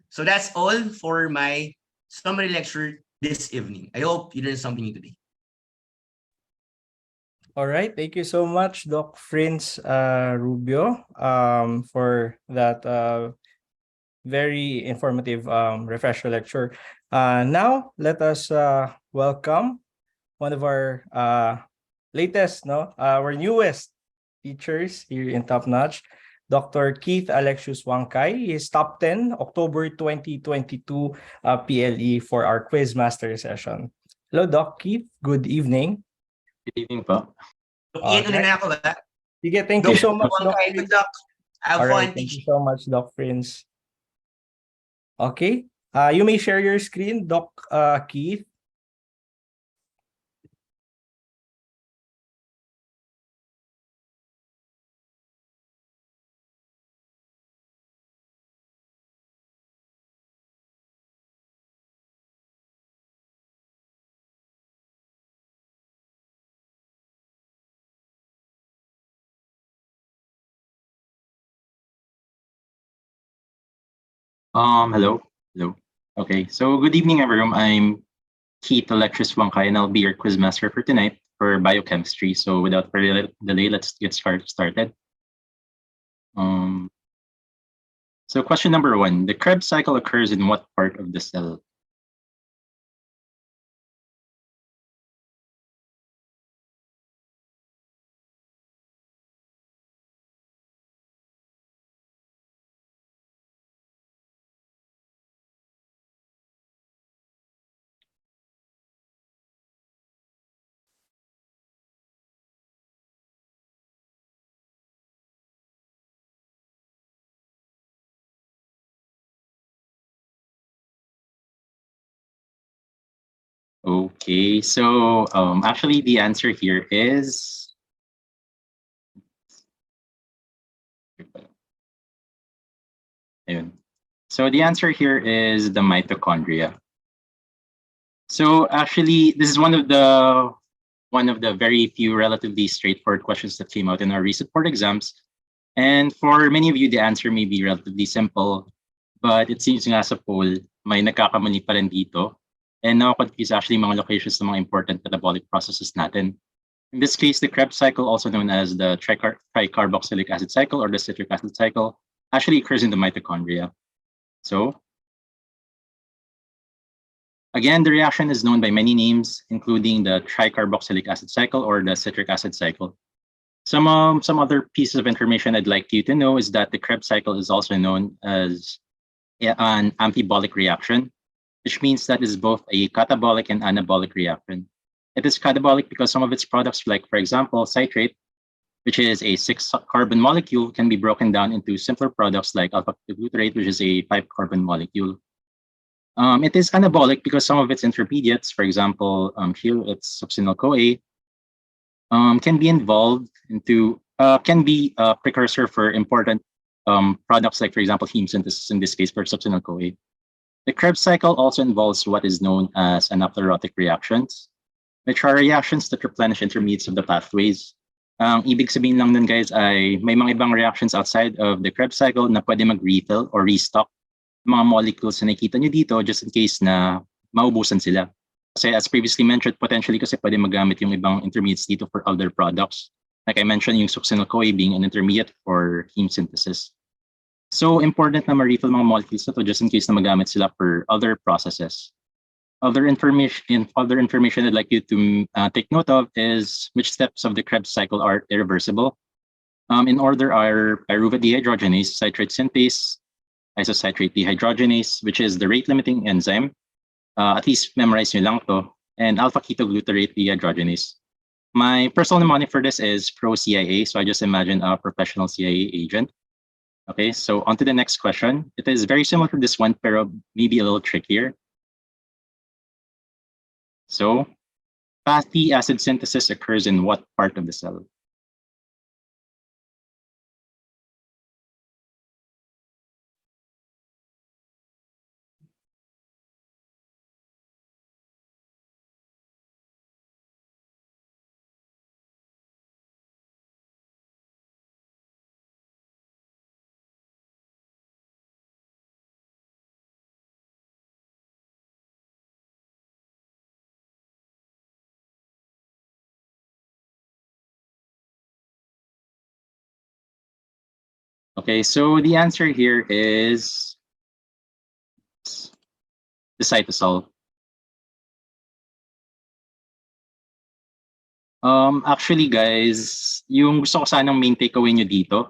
So that's all for my summary lecture this evening. I hope you learned something new today. All right, thank you so much, Doc Prince Rubio, for that very informative refresher lecture. Now, let us welcome one of our latest, our newest teachers here in Top Notch, Dr. Keith Alexius Wangkai. He is top 10 October 2022 PLE for our Quizmaster session. Hello, Doc Keith. Good evening. Good evening po. Iyan na ako ba? Sige, thank you so much, Doc. Good luck. Have fun. Thank you so much, Doc Prince. Okay, you may share your screen, Doc Keith. Hello. Okay, so good evening, everyone. I'm Keith Alexius Wangkai, and I'll be your quizmaster for tonight for biochemistry. So without further delay, let's get started. So question number 1, the Krebs cycle occurs in what part of the cell? Okay, so actually the answer here is ayun. So the answer here is the mitochondria. So actually, this is one of the very few relatively straightforward questions that came out in our recent board exams. And for many of you, the answer may be relatively simple, but it seems nga sa poll, may nagkakamali pa rin dito. And now-confuse actually mga locations ng mga important metabolic processes natin. In this case, the Krebs cycle, also known as the tricarboxylic acid cycle or the citric acid cycle, actually occurs in the mitochondria. So, again, the reaction is known by many names, including the tricarboxylic acid cycle or the citric acid cycle. Some other pieces of information I'd like you to know is that the Krebs cycle is also known as an amphibolic reaction, which means that it's both a catabolic and anabolic reaction. It is catabolic because some of its products, like for example, citrate, which is a 6-carbon molecule, can be broken down into simpler products like alpha-ketoglutarate, which is a 5-carbon molecule. It is anabolic because some of its intermediates, for example, here it's succinyl-CoA, can be involved into, can be a precursor for important products like, for example, heme synthesis, in this case for succinyl-CoA. The Krebs cycle also involves what is known as anaplerotic reactions, which are reactions that replenish intermediates of the pathways. Ibig sabihin lang nun, guys, ay may mga ibang reactions outside of the Krebs cycle na pwede mag-refill or restock mga molecules na nakikita nyo dito just in case na maubusan sila. Kasi as previously mentioned, potentially kasi pwede magamit yung ibang intermediates dito for other products. Like I mentioned, yung succinyl-CoA being an intermediate for heme synthesis. So important na ma-refill mga molecules na to just in case na magamit sila for other processes. Other information I'd like you to take note of is which steps of the Krebs cycle are irreversible. In order are pyruvate dehydrogenase, citrate synthase, isocitrate dehydrogenase, which is the rate-limiting enzyme. At least memorize nyo lang to. And alpha-ketoglutarate dehydrogenase. My personal mnemonic for this is pro-CIA, so I just imagine a professional CIA agent. Okay, so on to the next question. It is very similar to this one, pero maybe a little trickier. So, fatty acid synthesis occurs in what part of the cell? Okay, so the answer here is the cytosol. Actually, guys, yung gusto ko sanang main takeaway nyo dito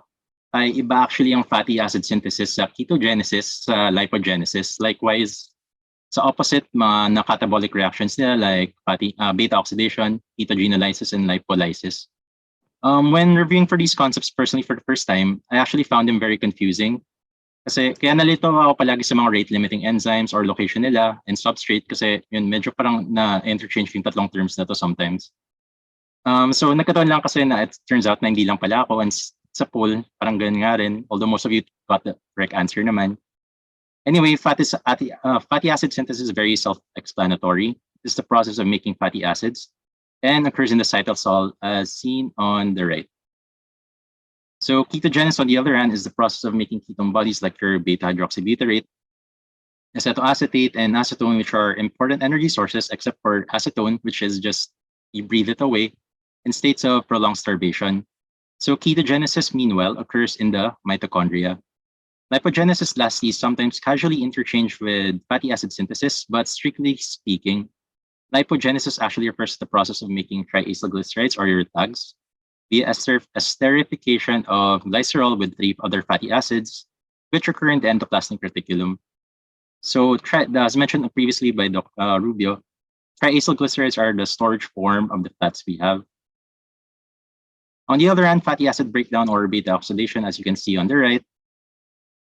ay iba actually ang fatty acid synthesis sa ketogenesis, sa lipogenesis. Likewise, sa opposite, mga catabolic reactions nila like beta oxidation, ketogenolysis, and lipolysis. When reviewing for these concepts personally for the first time, I actually found them very confusing. Kasi kaya nalito ako palagi sa mga rate-limiting enzymes or location nila and substrate kasi yun medyo parang na-interchange yung tatlong terms na to sometimes. So nagkataon lang kasi na it turns out na hindi lang pala ako, and sa poll, parang ganun nga rin, although most of you got the correct answer naman. Anyway, fatty acid synthesis is very self-explanatory. It's the process of making fatty acids and occurs in the cytosol as seen on the right. So ketogenesis, on the other hand, is the process of making ketone bodies like your beta-hydroxybutyrate, acetoacetate, and acetone, which are important energy sources, except for acetone, which is just you breathe it away in states of prolonged starvation. So ketogenesis, meanwhile, occurs in the mitochondria. Lipogenesis, lastly, is sometimes casually interchanged with fatty acid synthesis, but strictly speaking, lipogenesis actually refers to the process of making triacylglycerides or your tags via esterification of glycerol with 3 other fatty acids, which occur in the endoplasmic reticulum. So, as mentioned previously by Dr. Rubio, triacylglycerides are the storage form of the fats we have. On the other hand, fatty acid breakdown or beta oxidation, as you can see on the right,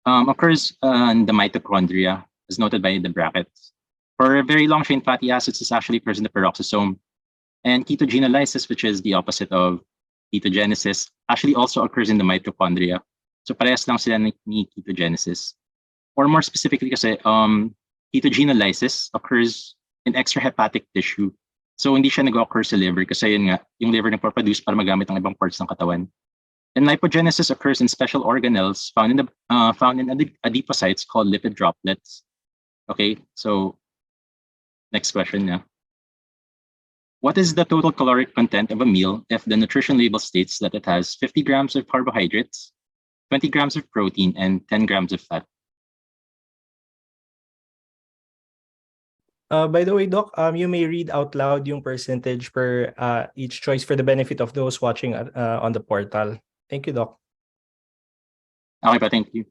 occurs in the mitochondria, as noted by the brackets. For very long chain fatty acids, it's actually occurs in the peroxisome. And ketogenolysis, which is the opposite of ketogenesis, actually also occurs in the mitochondria. So parehas lang sila ni ketogenesis. Or more specifically kasi, ketogenolysis occurs in extrahepatic tissue. So hindi siya nag-occur sa liver kasi yun nga, yung liver nagpo-produce para magamit ang ibang parts ng katawan. And lipogenesis occurs in special organelles found in adipocytes called lipid droplets. Okay, so next question now. What is the total caloric content of a meal if the nutrition label states that it has 50 grams of carbohydrates, 20 grams of protein, and 10 grams of fat? By the way, Doc, you may read out loud yung percentage per each choice for the benefit of those watching on the portal. Thank you, Doc. Okay pa, thank you.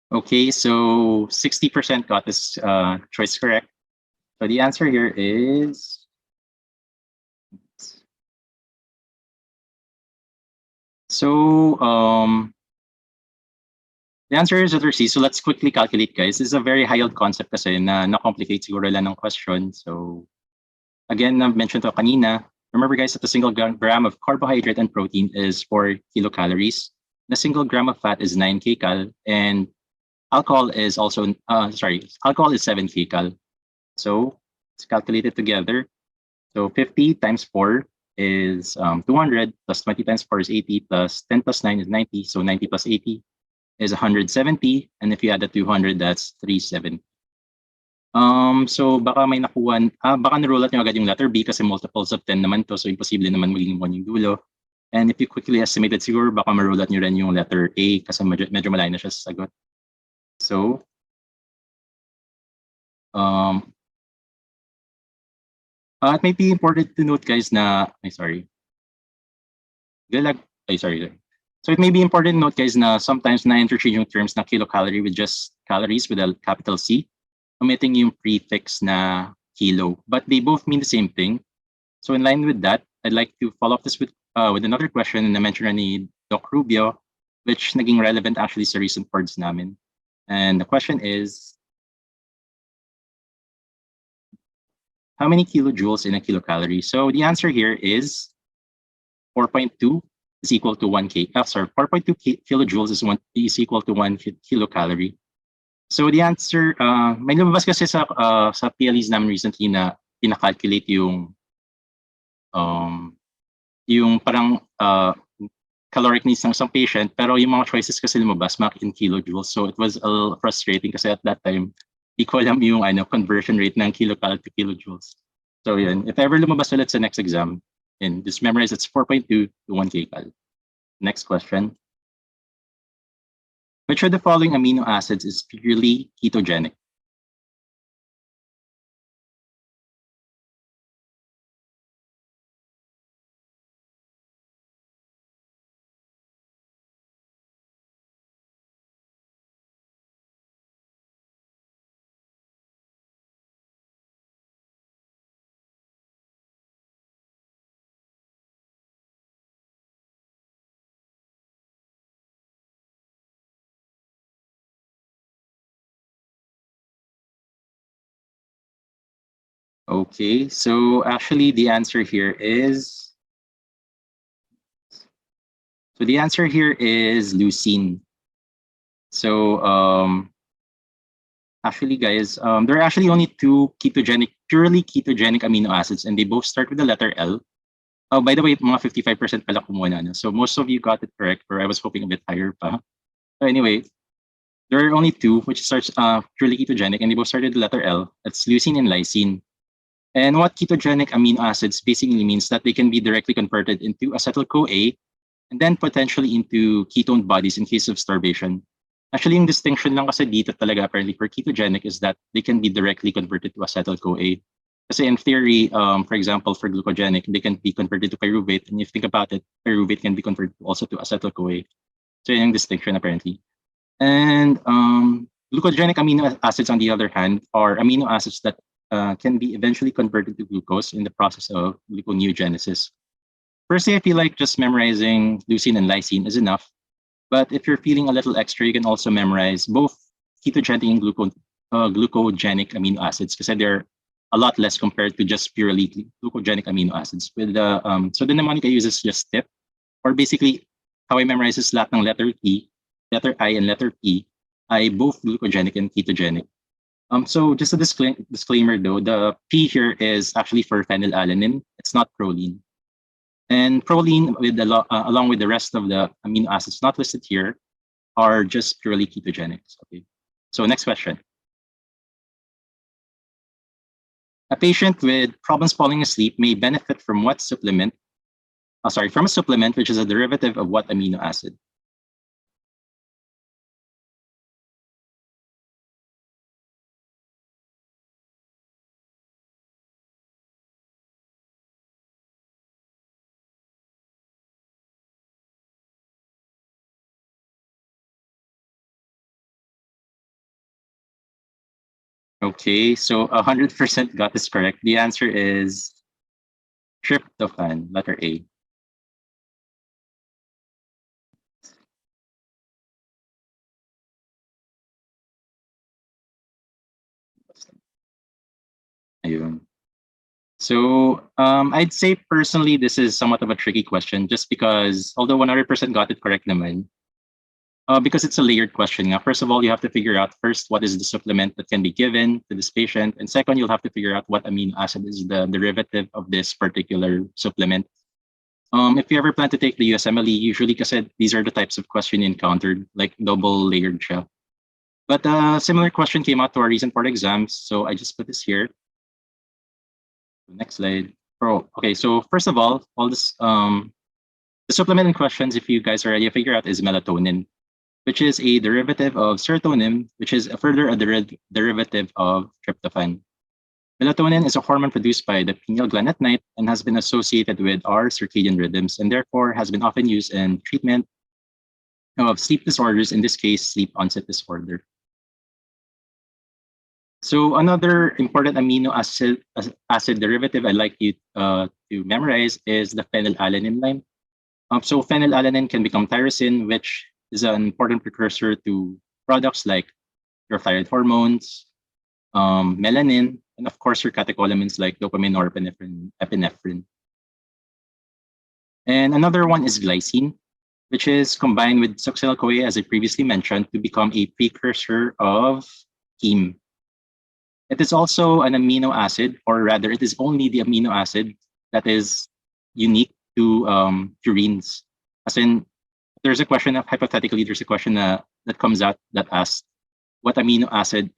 Okay, so 60% got this choice correct. So the answer here is the answer is letter C. So let's quickly calculate, guys. This is a very high-yield concept kasi na-complicate siguro lang ng question. So again, I've mentioned to kanina. Remember, guys, that the single gram of carbohydrate and protein is 4 kilocalories. The single gram of fat is 9 kcal, and alcohol is also, alcohol is 7 kcal. So let's calculate it together. So 50 times 4 is 200, plus 20 times 4 is 80, plus 10 plus 9 is 90. So 90 plus 80 is 170. And if you add the 200, that's 370. So baka may nakuha, baka narulat nyo agad yung letter B kasi multiples of 10 naman to. So imposible naman maging 1 yung dulo. And if you quickly estimated siguro, baka marulat nyo rin yung letter A kasi medyo malayo na siya sa sagot. So, it may be important to note, guys, na, sorry. So it may be important to note, guys, na sometimes na-interchange yung terms na kilocalorie with just calories with a capital C, omitting yung prefix na kilo, but they both mean the same thing. So in line with that, I'd like to follow up this with another question na mention ni Doc Rubio, which naging relevant actually sa recent boards namin. And the question is, how many kilojoules in a kilocalorie? So the answer here is 4.2 is equal to 4.2 kilojoules is equal to 1 kilocalorie. So the answer, may lumabas kasi sa PLEs namin recently na pina-calculate yung parang caloric needs ng isang patient, pero yung mga choices kasi lumabas in kilojoules. So it was a little frustrating kasi at that time, di ko alam yung conversion rate ng kilocalorie to kilojoules. So yun, if ever lumabas ulit sa next exam, and just memorize it's 4.2 to 1 kcal. Next question. Which of the following amino acids is purely ketogenic? Okay, so actually the answer here is, leucine. So actually, guys, there are actually only 2 purely ketogenic amino acids, and they both start with the letter L. Oh, by the way, mga 55% pala kumuha na. So most of you got it correct, or I was hoping a bit higher pa. So anyway, there are only 2 which starts purely ketogenic, and they both start with the letter L. That's leucine and lysine. And what ketogenic amino acids basically means that they can be directly converted into acetyl-CoA and then potentially into ketone bodies in case of starvation. Actually, yung distinction lang kasi dito talaga apparently for ketogenic is that they can be directly converted to acetyl-CoA. Kasi in theory, for example, for glucogenic, they can be converted to pyruvate. And if you think about it, pyruvate can be converted also to acetyl-CoA. So yun yung distinction apparently. And glucogenic amino acids, on the other hand, are amino acids that can be eventually converted to glucose in the process of gluconeogenesis. Personally, I feel like just memorizing leucine and lysine is enough. But if you're feeling a little extra, you can also memorize both ketogenic and glucogenic amino acids because they're a lot less compared to just purely glucogenic amino acids. With the so the mnemonic I use is just TIP, or basically how I memorize is lahat ng letter T, letter I, and letter P, ay both glucogenic and ketogenic. So just a disclaimer though, the P here is actually for phenylalanine. It's not proline. And proline, with along with the rest of the amino acids not listed here, are just purely ketogenic. Okay. So next question. A patient with problems falling asleep may benefit from what supplement? From a supplement which is a derivative of what amino acid? Okay, so 100% got this correct. The answer is tryptophan, letter A. Ayun. So I'd say personally, this is somewhat of a tricky question just because although 100% got it correct naman, because it's a layered question. Now, first of all, you have to figure out first what is the supplement that can be given to this patient. And second, you'll have to figure out what amino acid is the derivative of this particular supplement. If you ever plan to take the USMLE, usually kasi these are the types of question you encountered, like double layered siya. But a similar question came out to our recent board exams. So I just put this here. Next slide. Okay, so first of all this, the supplement in questions, if you guys are ready to figure out, is melatonin, which is a derivative of serotonin, which is further a derivative of tryptophan. Melatonin is a hormone produced by the pineal gland at night and has been associated with our circadian rhythms and therefore has been often used in treatment of sleep disorders, in this case, sleep onset disorder. So another important amino acid derivative I'd like you to memorize is the phenylalanine line. So phenylalanine can become tyrosine, which is an important precursor to products like your thyroid hormones, melanin, and of course your catecholamines like dopamine, norepinephrine, epinephrine. And another one is glycine, which is combined with succinyl-CoA, as I previously mentioned, to become a precursor of heme. It is also an amino acid, or rather, it is only the amino acid that is unique to purines. As in, there's a question, hypothetically, there's a question that comes out that asks, what amino acid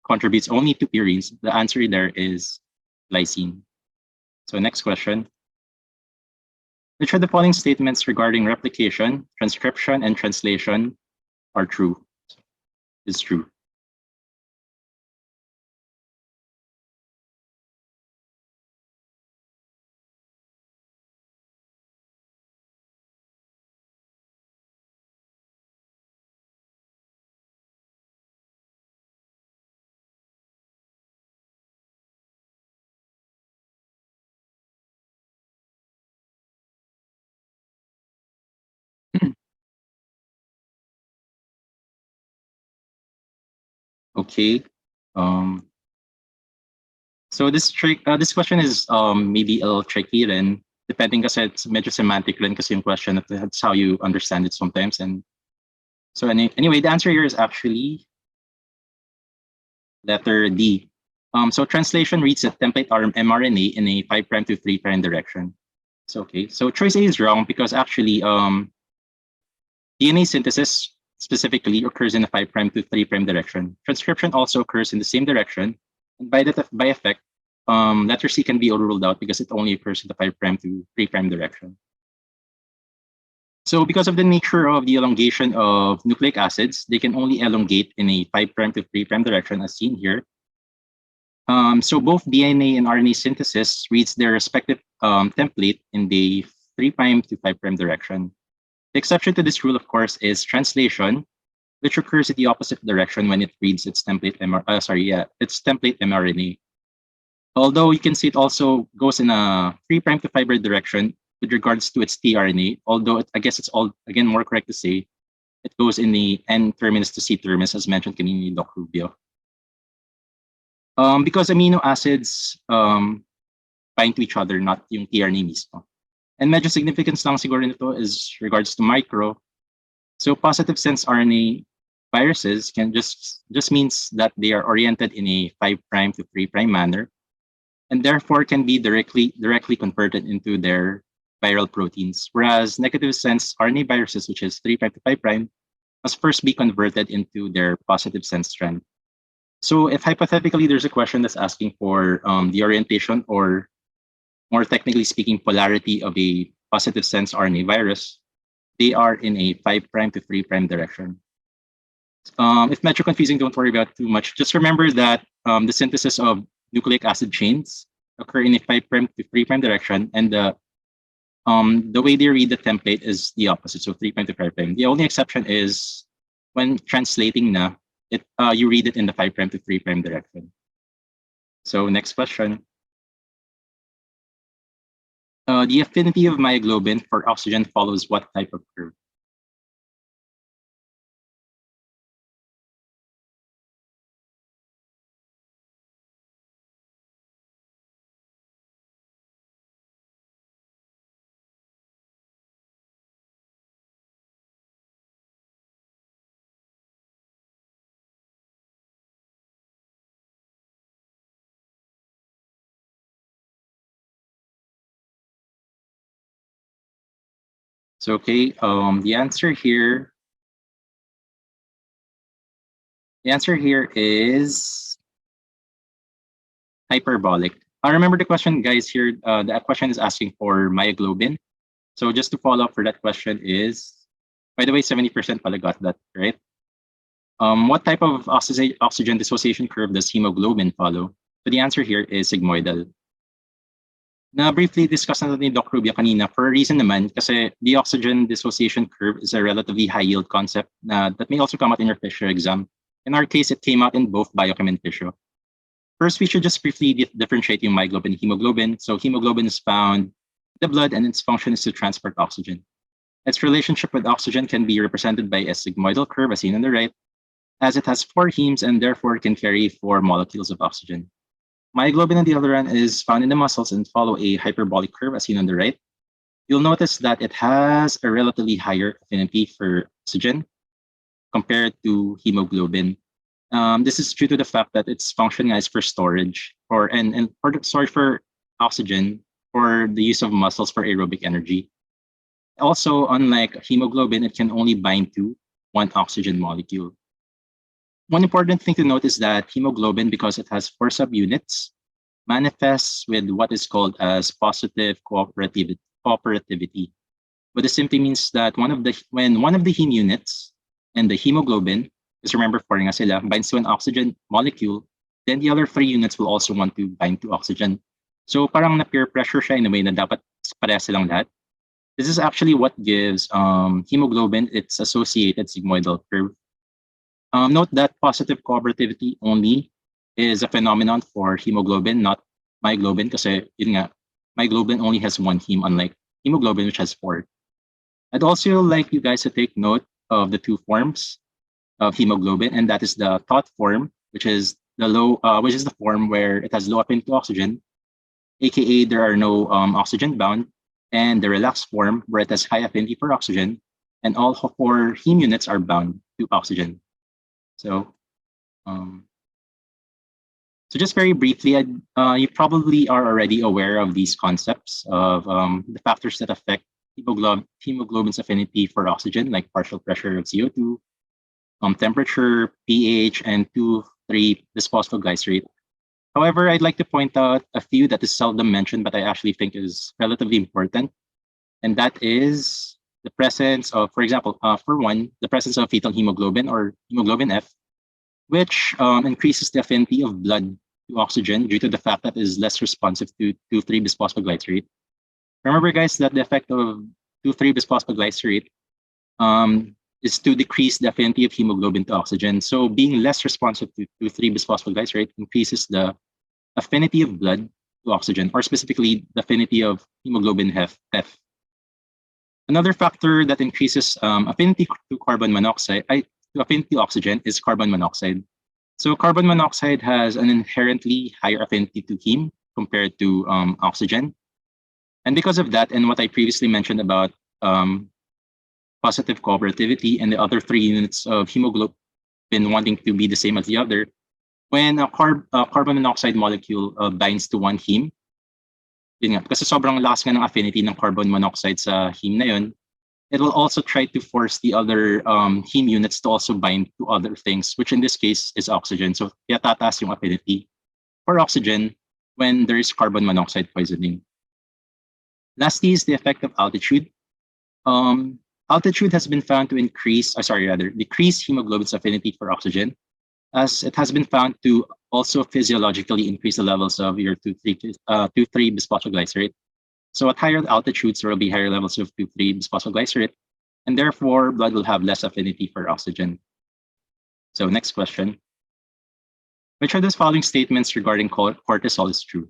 contributes only to purines? The answer there is glycine. So next question. Which of the following statements regarding replication, transcription, and translation are true? Is true. Okay. So this question is maybe a little tricky then, depending kasi it's medyo semantic rin kasi yung question, that's how you understand it sometimes. And so anyway, the answer here is actually letter D. So translation reads a template mRNA in a 5' to 3' direction. So okay, so choice A is wrong because actually DNA synthesis specifically occurs in a 5' to 3' direction. Transcription also occurs in the same direction. And by effect, letter C can be ruled out because it only occurs in the 5' to 3' direction. So because of the nature of the elongation of nucleic acids, they can only elongate in a 5' to 3' direction as seen here. So both DNA and RNA synthesis reads their respective template in the 3' to 5' direction. The exception to this rule, of course, is translation, which occurs in the opposite direction when it reads its template its template mRNA. Although you can see it also goes in a 3' to 5' direction with regards to its tRNA, although I guess it's all again more correct to say it goes in the N terminus to C terminus, as mentioned kanina ni Doc Rubio. Because amino acids bind to each other, not yung tRNA mismo. And medyo significance lang siguro nito is regards to micro. So positive sense RNA viruses can just means that they are oriented in a 5' to 3' manner, and therefore can be directly converted into their viral proteins. Whereas negative sense RNA viruses, which is 3' to 5', must first be converted into their positive sense strand. So if hypothetically there's a question that's asking for the orientation, or more technically speaking, polarity of a positive sense RNA virus, they are in a 5' to 3' direction. If metro confusing, don't worry about it too much. Just remember that the synthesis of nucleic acid chains occur in a 5' to 3' direction, and the way they read the template is the opposite, so 3' to 5'. The only exception is when translating na, you read it in the 5' to 3' direction. So next question. The affinity of myoglobin for oxygen follows what type of curve? So okay, the answer here is hyperbolic. I remember the question, guys. Here, the question is asking for myoglobin. So just to follow up for that question is, by the way, 70% pala got that right. What type of oxygen dissociation curve does hemoglobin follow? So the answer here is sigmoidal. Na briefly discuss na ni Doc Rubio kanina for a reason naman, kasi the oxygen dissociation curve is a relatively high yield concept that may also come out in your Fisher exam. In our case, it came out in both Biochem and Fisher. First, we should just briefly differentiate yung myoglobin and hemoglobin. So hemoglobin is found in the blood, and its function is to transport oxygen. Its relationship with oxygen can be represented by a sigmoidal curve, as seen on the right, as it has 4 hemes and therefore can carry 4 molecules of oxygen. Myoglobin, on the other hand, is found in the muscles and follow a hyperbolic curve, as seen on the right. You'll notice that it has a relatively higher affinity for oxygen compared to hemoglobin. This is due to the fact that its functioning is for storage, for storage for oxygen for the use of muscles for aerobic energy. Also, unlike hemoglobin, it can only bind to one oxygen molecule. One important thing to note is that hemoglobin, because it has 4 subunits, manifests with what is called as positive cooperativity. But this simply means that when one of the heme units and the hemoglobin, because remember 4 nga sila, binds to an oxygen molecule, then the other 3 units will also want to bind to oxygen. So parang na peer pressure siya in a way na dapat pareha silang lahat. This is actually what gives hemoglobin its associated sigmoidal curve. Note that positive cooperativity only is a phenomenon for hemoglobin, not myoglobin, kasi yun nga, myoglobin only has 1 heme, unlike hemoglobin, which has 4. I'd also like you guys to take note of the 2 forms of hemoglobin, and that is the taut form, which is the form where it has low affinity to oxygen, aka there are no oxygen bound, and the relaxed form where it has high affinity for oxygen, and all 4 heme units are bound to oxygen. So just very briefly, you probably are already aware of these concepts of the factors that affect hemoglobin's affinity for oxygen, like partial pressure of CO2, temperature, pH, and 2,3 bisphosphogystrate. However, I'd like to point out a few that is seldom mentioned, but I actually think is relatively important, and that is the presence of, for example, for one, the presence of fetal hemoglobin or hemoglobin F, which increases the affinity of blood to oxygen due to the fact that it is less responsive to 2,3-bisphosphoglycerate. Remember, guys, that the effect of 2,3-bisphosphoglycerate is to decrease the affinity of hemoglobin to oxygen. So being less responsive to 2,3-bisphosphoglycerate increases the affinity of blood to oxygen, or specifically the affinity of hemoglobin F. Another factor that increases affinity to carbon monoxide, to affinity to oxygen, is carbon monoxide. So carbon monoxide has an inherently higher affinity to heme compared to oxygen. And because of that, and what I previously mentioned about positive cooperativity and the other 3 units of hemoglobin wanting to be the same as the other, when a carbon monoxide molecule binds to one heme, yun nga, kasi sobrang lakas nga ng affinity ng carbon monoxide sa heme na yun, it will also try to force the other heme units to also bind to other things, which in this case is oxygen. So kaya tataas yung affinity for oxygen when there is carbon monoxide poisoning. Lastly is the effect of altitude. Altitude has been found to decrease hemoglobin's affinity for oxygen, as it has been found to also physiologically increase the levels of your 2,3-bisphosphoglycerate. So at higher altitudes, there will be higher levels of 2,3-bisphosphoglycerate, and therefore blood will have less affinity for oxygen. So next question. Which of the following statements regarding cortisol is true?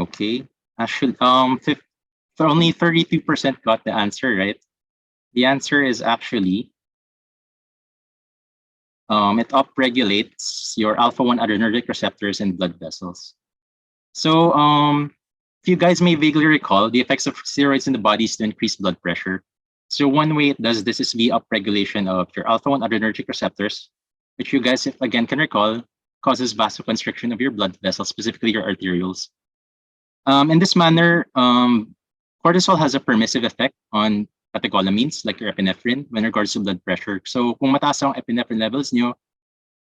Okay, actually, for only 32% got the answer right. The answer is actually it upregulates your alpha-1 adrenergic receptors in blood vessels. So if you guys may vaguely recall, the effects of steroids in the body is to increase blood pressure. So one way it does this is via upregulation of your alpha-1 adrenergic receptors, which you guys, if again can recall, causes vasoconstriction of your blood vessels, specifically your arterioles. In this manner, cortisol has a permissive effect on catecholamines like your epinephrine when regards to blood pressure. So kung mataas ang epinephrine levels nyo,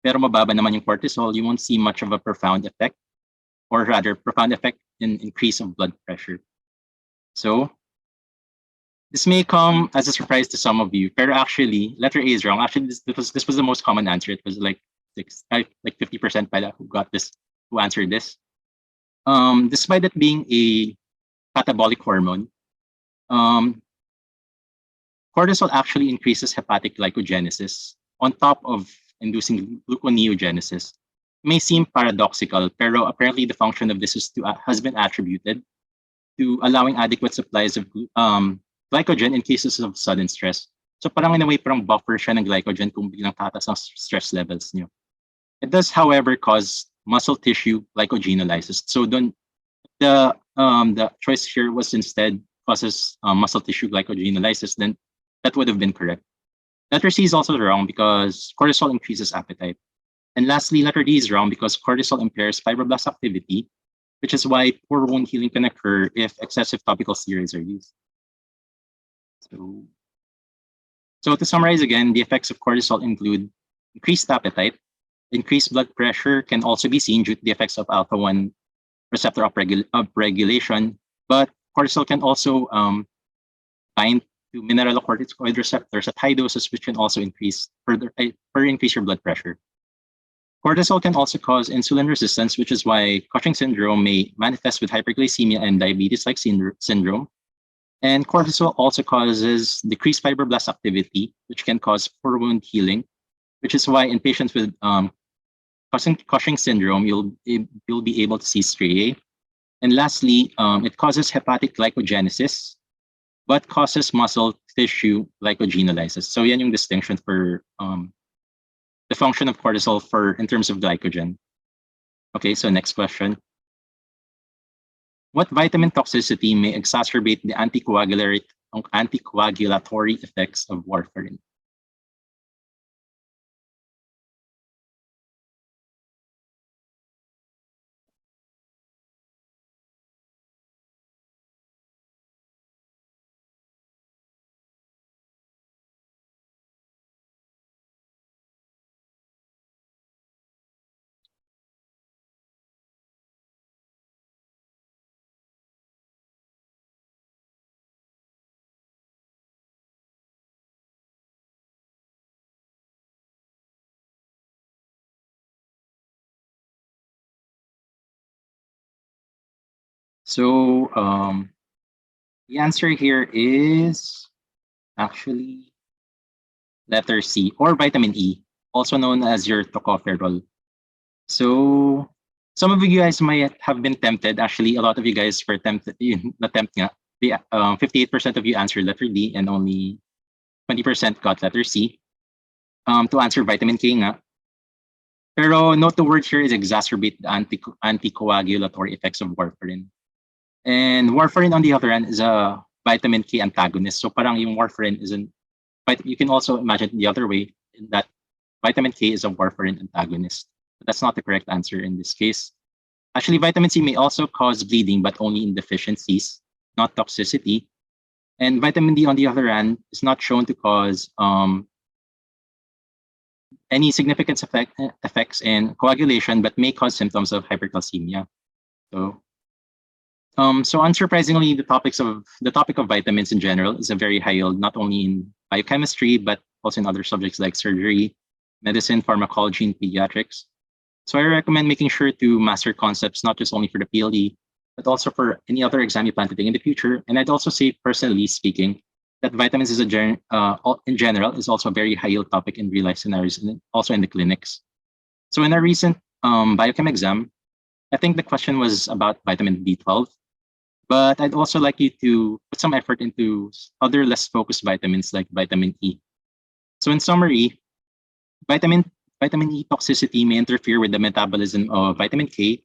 pero mababa naman yung cortisol, you won't see much of a profound effect, or rather profound effect in increase of blood pressure. So this may come as a surprise to some of you, pero actually letter A is wrong. Actually, this was the most common answer. It was like 50% pala who got this, who answered this. Despite it being a catabolic hormone, cortisol actually increases hepatic glycogenesis on top of inducing gluconeogenesis. It may seem paradoxical, pero apparently the function of this has been attributed to allowing adequate supplies of glycogen in cases of sudden stress. So parang in a way, parang buffer siya ng glycogen kung biglang tataas ang stress levels niyo. It does, however, cause muscle tissue glycogenolysis. So the choice here was instead causes muscle tissue glycogenolysis, then that would have been correct. Letter C is also wrong because cortisol increases appetite. And lastly, letter D is wrong because cortisol impairs fibroblast activity, which is why poor wound healing can occur if excessive topical steroids are used. So to summarize again, the effects of cortisol include increased appetite, increased blood pressure can also be seen due to the effects of alpha-1 receptor upregulation, but cortisol can also bind to mineralocorticoid receptors at high doses, which can also increase increase your blood pressure. Cortisol can also cause insulin resistance, which is why Cushing syndrome may manifest with hyperglycemia and diabetes-like syndrome. And cortisol also causes decreased fibroblast activity, which can cause poor wound healing, which is why in patients with Cushing syndrome, you'll be able to see striae. And lastly, it causes hepatic glycogenesis, but causes muscle tissue glycogenolysis. So yan yung distinction for the function of cortisol in terms of glycogen. Okay, so next question. What vitamin toxicity may exacerbate the anticoagulatory anticoagulatory effects of warfarin. So the answer here is actually letter C, or vitamin E, also known as your tocopherol. So some of you guys might have been tempted. Actually, a lot of you guys were tempted. Attempt nga. 58% of you answered letter D, and only 20% got letter C. To answer vitamin K nga. Pero note the word here is exacerbate the anticoagulatory effects of warfarin. And warfarin, on the other hand, is a vitamin K antagonist. So parang yung warfarin isn't, but you can also imagine it the other way, in that vitamin K is a warfarin antagonist. But that's not the correct answer in this case. Actually, vitamin C may also cause bleeding, but only in deficiencies, not toxicity. And vitamin D, on the other hand, is not shown to cause any significant effects in coagulation, but may cause symptoms of hypercalcemia. So unsurprisingly, the topic of vitamins in general is a very high yield, not only in biochemistry, but also in other subjects like surgery, medicine, pharmacology, and pediatrics. So I recommend making sure to master concepts, not just only for the PLE, but also for any other exam you plan to take in the future. And I'd also say, personally speaking, that vitamins in general is also a very high yield topic in real life scenarios and also in the clinics. So in our recent biochem exam, I think the question was about vitamin B12, but I'd also like you to put some effort into other less focused vitamins like vitamin E. So in summary, vitamin E toxicity may interfere with the metabolism of vitamin K,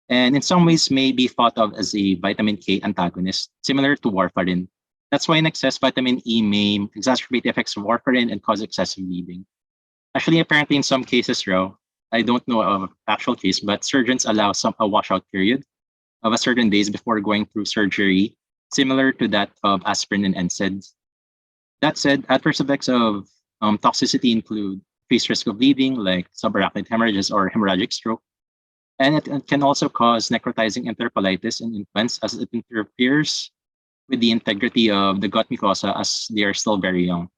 and in some ways may be thought of as a vitamin K antagonist, similar to warfarin. That's why in excess, vitamin E may exacerbate the effects of warfarin and cause excessive bleeding. Actually, apparently in some cases, I don't know of an actual case, but surgeons allow a washout period of a certain days before going through surgery, similar to that of aspirin and NSAIDs. That said, adverse effects of toxicity include increased risk of bleeding, like subarachnoid hemorrhages or hemorrhagic stroke. And it can also cause necrotizing enterocolitis in infants, as it interferes with the integrity of the gut mucosa as they are still very young.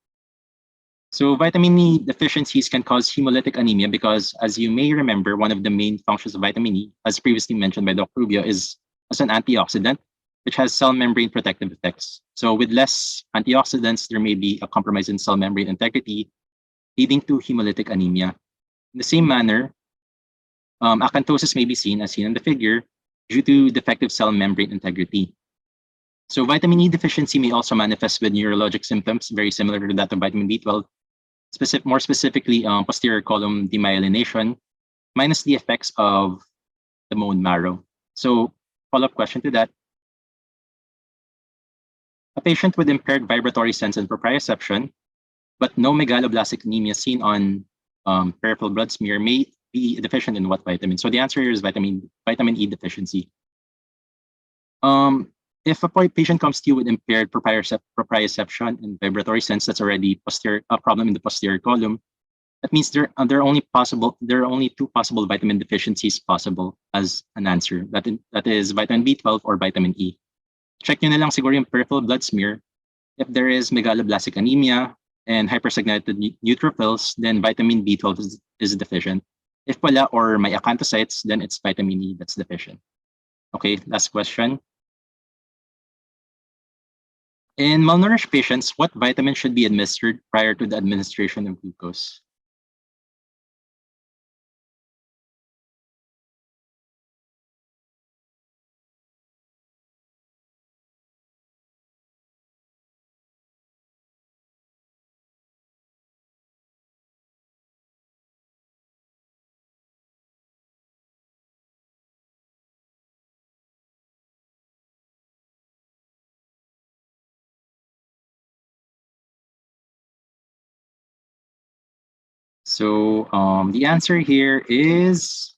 So vitamin E deficiencies can cause hemolytic anemia because, as you may remember, one of the main functions of vitamin E, as previously mentioned by Dr. Rubio, is as an antioxidant, which has cell membrane protective effects. So with less antioxidants, there may be a compromise in cell membrane integrity, leading to hemolytic anemia. In the same manner, acanthosis may be seen, as seen in the figure, due to defective cell membrane integrity. So vitamin E deficiency may also manifest with neurologic symptoms, very similar to that of vitamin B12, more specifically posterior column demyelination, minus the effects of the bone marrow. So follow-up question to that. A patient with impaired vibratory sense and proprioception, but no megaloblastic anemia seen on peripheral blood smear may be deficient in what vitamin? So the answer here is vitamin E deficiency. If a patient comes to you with impaired proprioception and vibratory sense, that's already a problem in the posterior column. That means there are only two possible vitamin deficiencies possible as an answer. That is vitamin B12 or vitamin E. Check nyo na lang siguro yung peripheral blood smear. If there is megaloblastic anemia and hypersegmented neutrophils, then vitamin B12 is deficient. If wala or may acanthocytes, then it's vitamin E that's deficient. Okay, last question. In malnourished patients, what vitamin should be administered prior to the administration of glucose? So the answer here is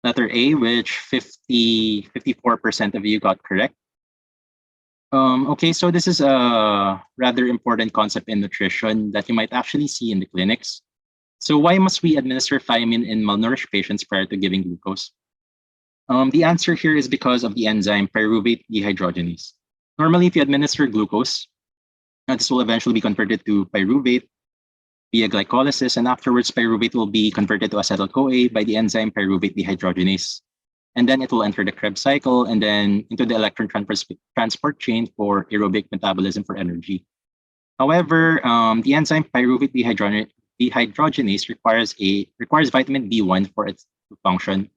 letter A, which 54% of you got correct. Okay, so this is a rather important concept in nutrition that you might actually see in the clinics. So why must we administer thiamine in malnourished patients prior to giving glucose? The answer here is because of the enzyme pyruvate dehydrogenase. Normally, if you administer glucose, this will eventually be converted to pyruvate via glycolysis, and afterwards pyruvate will be converted to acetyl-CoA by the enzyme pyruvate dehydrogenase. And then it will enter the Krebs cycle and then into the electron transport chain for aerobic metabolism for energy. However, the enzyme pyruvate dehydrogenase requires vitamin B1 for its to function.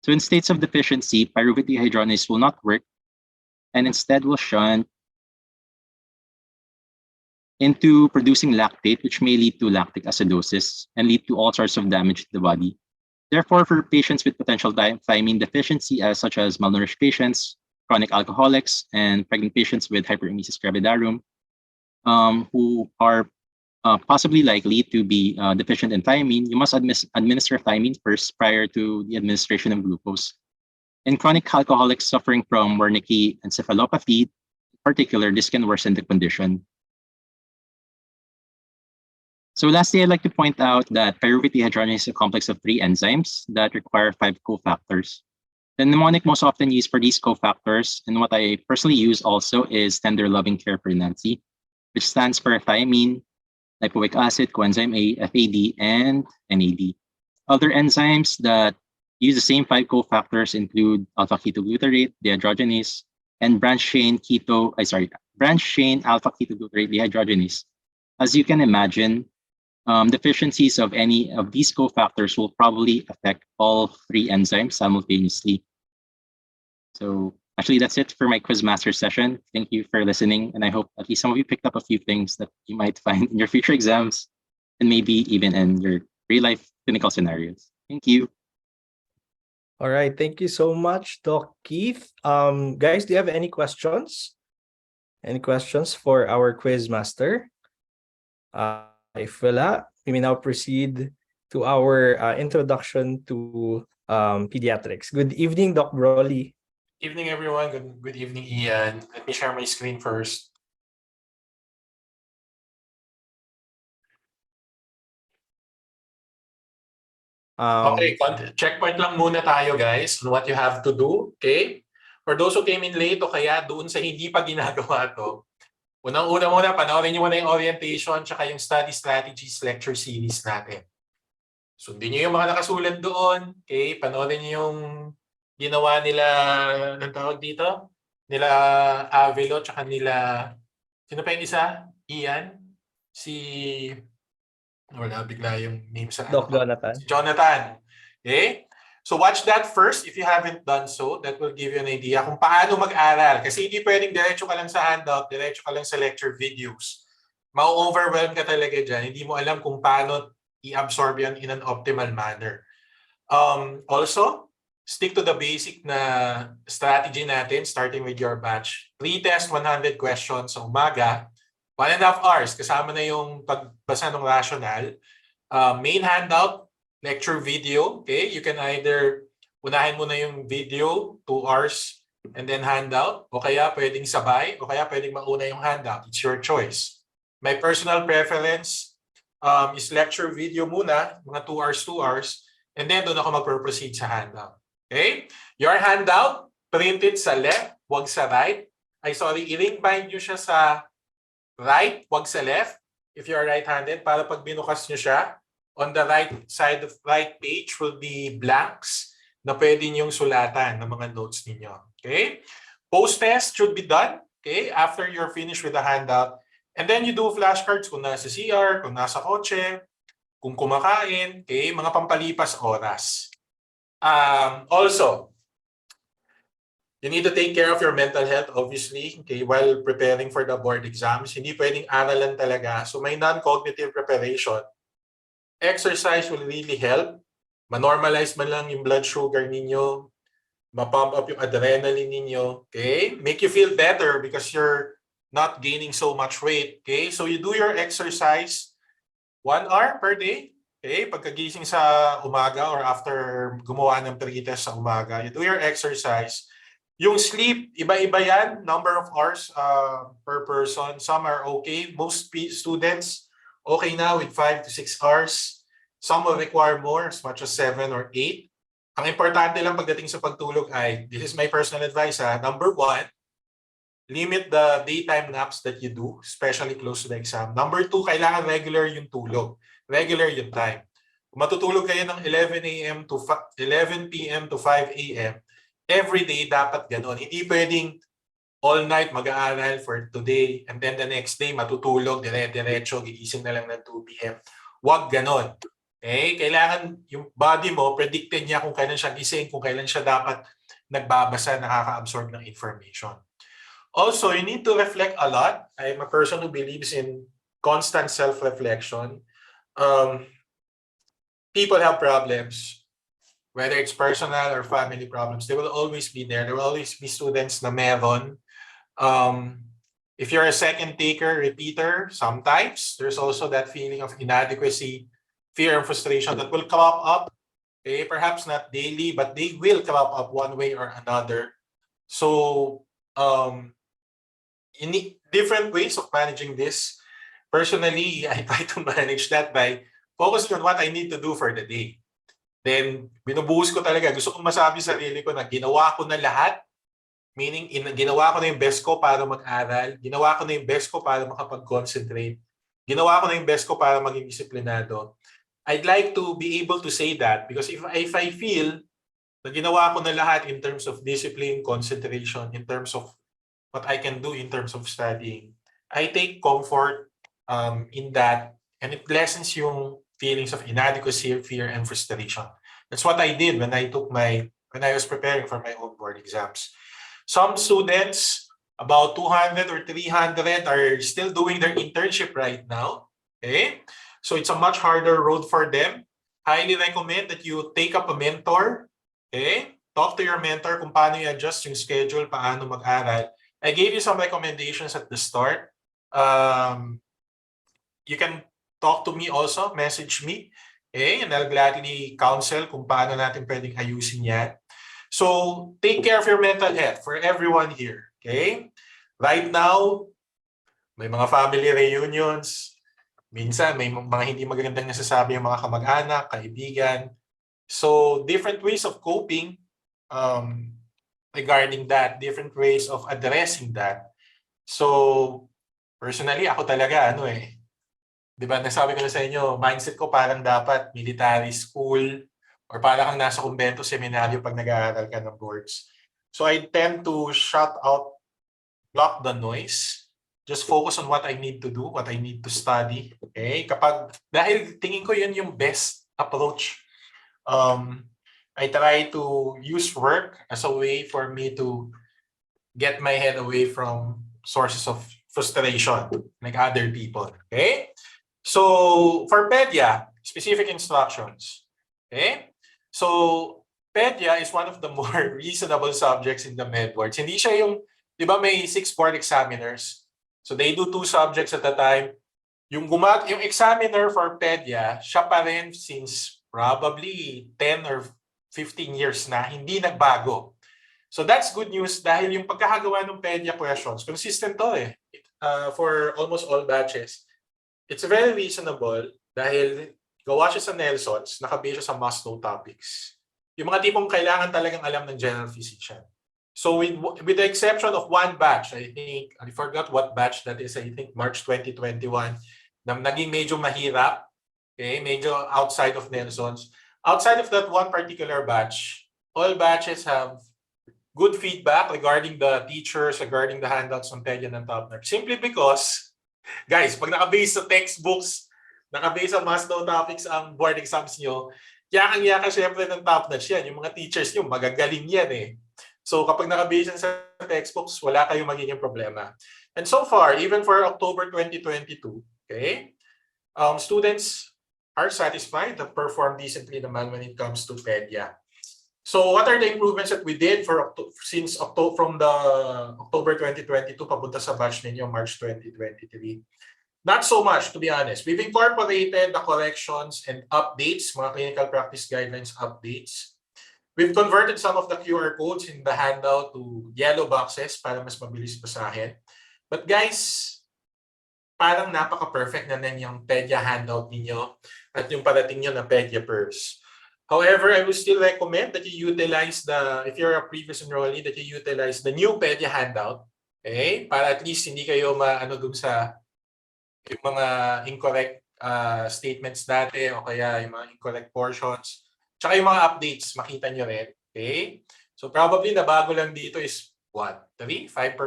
So in states of deficiency, pyruvate dehydrogenase will not work and instead will shunt into producing lactate, which may lead to lactic acidosis and lead to all sorts of damage to the body. Therefore, for patients with potential thiamine deficiency, such as malnourished patients, chronic alcoholics, and pregnant patients with hyperemesis gravidarum, who are possibly likely to be deficient in thiamine, you must administer thiamine first prior to the administration of glucose. In chronic alcoholics suffering from Wernicke encephalopathy, in particular, this can worsen the condition. So lastly, I'd like to point out that pyruvate dehydrogenase is a complex of 3 enzymes that require 5 cofactors. The mnemonic most often used for these cofactors, and what I personally use also, is Tender Loving Care for Nancy, which stands for thiamine, lipoic acid, coenzyme A, FAD, and NAD. Other enzymes that use the same 5 cofactors include alpha-ketoglutarate dehydrogenase and branched-chain alpha-ketoglutarate dehydrogenase. As you can imagine, deficiencies of any of these cofactors will probably affect all 3 enzymes simultaneously. So actually, that's it for my Quizmaster session. Thank you for listening, and I hope at least some of you picked up a few things that you might find in your future exams and maybe even in your real-life clinical scenarios. Thank you. All right, thank you so much, Doc Keith. Guys, do you have any questions? Any questions for our Quizmaster? If wala, we may now proceed to our introduction to pediatrics. Good evening, Doc Broly. Evening, everyone. Good evening, Ian. Let me share my screen first. Okay, checkpoint lang muna tayo, guys, on what you have to do. Okay? For those who came in late o kaya doon sa hindi pa ginagawa to, unang-una muna, panoorin nyo muna yung orientation tsaka yung study strategies lecture series natin. Sundin nyo yung mga nakasulat doon. Okay? Panoorin nyo yung ginawa nila, anong tawag dito? Nila Avelo tsaka nila, sino pa yung isa? Ian? Wala, bigla yung name sa Doc Jonathan. Si Jonathan. Okay? So watch that first if you haven't done so. That will give you an idea kung paano mag-aral. Kasi hindi pwedeng diretso ka lang sa handout, diretso ka lang sa lecture videos. Ma-overwhelm ka talaga dyan. Hindi mo alam kung paano i-absorb yan in an optimal manner. Also, stick to the basic na strategy natin starting with your batch. Pre-test 100 questions sa umaga. 1.5 hours. Kasama na yung pagbasa ng rational. Main handout, lecture video. Okay, you can either unahin mo na yung video, 2 hours, and then handout, o kaya pwedeng sabay, o kaya pwedeng mauna yung handout. It's your choice. My personal preference is lecture video muna, mga 2 hours, and then doon ako mag-proceed sa handout. Okay? Your handout, printed sa left, wag sa right. I-ring bind nyo siya sa right, wag sa left, if you are right-handed, para pag binukas nyo siya, on the right side of right page will be blanks na pwede nyong sulatan ng mga notes ninyo. Okay? Post-test should be done, okay, after you're finished with the handout. And then you do flashcards kung nasa CR, kung nasa kotse, kung kumakain, okay, mga pampalipas oras. Also, you need to take care of your mental health, obviously, okay, while preparing for the board exams. Hindi pwedeng aralan talaga. So may non-cognitive preparation. Exercise will really help. Ma-normalize man lang yung blood sugar ninyo. Ma-pump up yung adrenaline ninyo. Okay? Make you feel better because you're not gaining so much weight. Okay? So you do your exercise. 1 hour per day. Okay, pagkagising sa umaga or after gumawa ng pre-test sa umaga, you do your exercise. Yung sleep, iba-iba yan, number of hours per person. Some are okay. Most students, okay na with 5 to 6 hours. Some will require more, as much as 7 or 8. Ang importante lang pagdating sa pagtulog ay, this is my personal advice number 1, limit the daytime naps that you do, especially close to the exam. Number 2, kailangan regular yung tulog. Regular yung time. Kung matutulog kayo ng 11 p.m. to 5 a.m., every day dapat ganon. Hindi pwedeng all night mag-aaral for today and then the next day matutulog, dire-diretso, gigising na lang ng 2 p.m. Huwag ganon. Okay? Kailangan yung body mo, predicted niya kung kailan siya gising, kung kailan siya dapat nagbabasa, nakaka-absorb ng information. Also, you need to reflect a lot. I'm a person who believes in constant self-reflection. People have problems, whether it's personal or family problems. They will always be there. There will always be students na meron. If you're a second taker, repeater, sometimes there's also that feeling of inadequacy, fear and frustration that will crop up. Okay? Perhaps not daily, but they will crop up one way or another. So, you need different ways of managing this. Personally, I try to manage that by focusing on what I need to do for the day. Then, binubuhos ko talaga. Gusto kong masabi sa sarili ko na ginawa ko na lahat. Meaning, ginawa ko na yung best ko para mag-aral. Ginawa ko na yung best ko para makapag-concentrate. Ginawa ko na yung best ko para maging disiplinado. I'd like to be able to say that because if I feel na ginawa ko na lahat in terms of discipline, concentration, in terms of what I can do in terms of studying, I take comfort in that, and it lessens yung feelings of inadequacy, fear, and frustration. That's what I did when I was preparing for my own board exams. Some students, about 200 or 300, are still doing their internship right now. Okay, so it's a much harder road for them. Highly recommend that you take up a mentor. Okay, talk to your mentor kung paano i-adjust yung schedule, paano mag-aral. I gave you some recommendations at the start. You can talk to me also, message me, okay? And I'll gladly counsel kung paano natin pwedeng ayusin yan. So, take care of your mental health for everyone here, okay? Right now, may mga family reunions. Minsan, may mga hindi magandang nasasabi yung mga kamag-anak, kaibigan. So, different ways of coping regarding that, different ways of addressing that. So, personally, ako talaga, di ba, nasabi ko na sa inyo, mindset ko parang dapat military school or parang kang nasa kumbento, seminaryo pag nag-aaral ka ng boards. So I tend to shut out, block the noise, just focus on what I need to do, what I need to study. Okay? Dahil tingin ko yun yung best approach. I try to use work as a way for me to get my head away from sources of frustration like other people. Okay? So, for Pedia, specific instructions. Okay? So, Pedia is one of the more reasonable subjects in the med boards. Hindi siya yung, di ba may 6 board examiners? So, they do 2 subjects at a time. Yung examiner for Pedia, siya pa rin since probably 10 or 15 years na, hindi nagbago. So, that's good news dahil yung pagkakagawa ng Pedia questions, consistent to for almost all batches. It's very reasonable dahil gawa siya sa Nelson's, nakabase siya sa must-know topics. Yung mga tipong kailangan talagang alam ng general physician. So with the exception of one batch, I think, I forgot what batch that is, I think March 2021, na naging medyo mahirap, okay, medyo outside of Nelson's. Outside of that one particular batch, all batches have good feedback regarding the teachers, regarding the handouts on Pedia and Topner. Simply because, guys, pag nakabase sa textbooks, nakabase sa must-know topics ang board exams nyo, yakang-yaka syempre ng top-notch yan. Yung mga teachers nyo, magagaling yan So kapag nakabase sa textbooks, wala kayong magiging problema. And so far, even for October 2022, okay, students are satisfied to perform decently naman when it comes to Pedia. So what are the improvements that we did since October from the October 2022 papunta sa batch ninyo March 2023? Not so much, to be honest. We've incorporated the corrections and updates, mga clinical practice guidelines updates. We've converted some of the QR codes in the handout to yellow boxes para mas mabilis basahin. But guys, parang napaka-perfect na yung Pedia handout ninyo at yung parating nyo na Pedia Purse. However, I would still recommend that you utilize if you're a previous enrollee, that you utilize the new Pedia handout. Okay? Para at least hindi kayo maano dun sa yung mga incorrect statements dati o kaya yung mga incorrect portions. Tsaka yung mga updates, makita nyo rin. Okay? So probably nabago lang dito is what? 3-5%?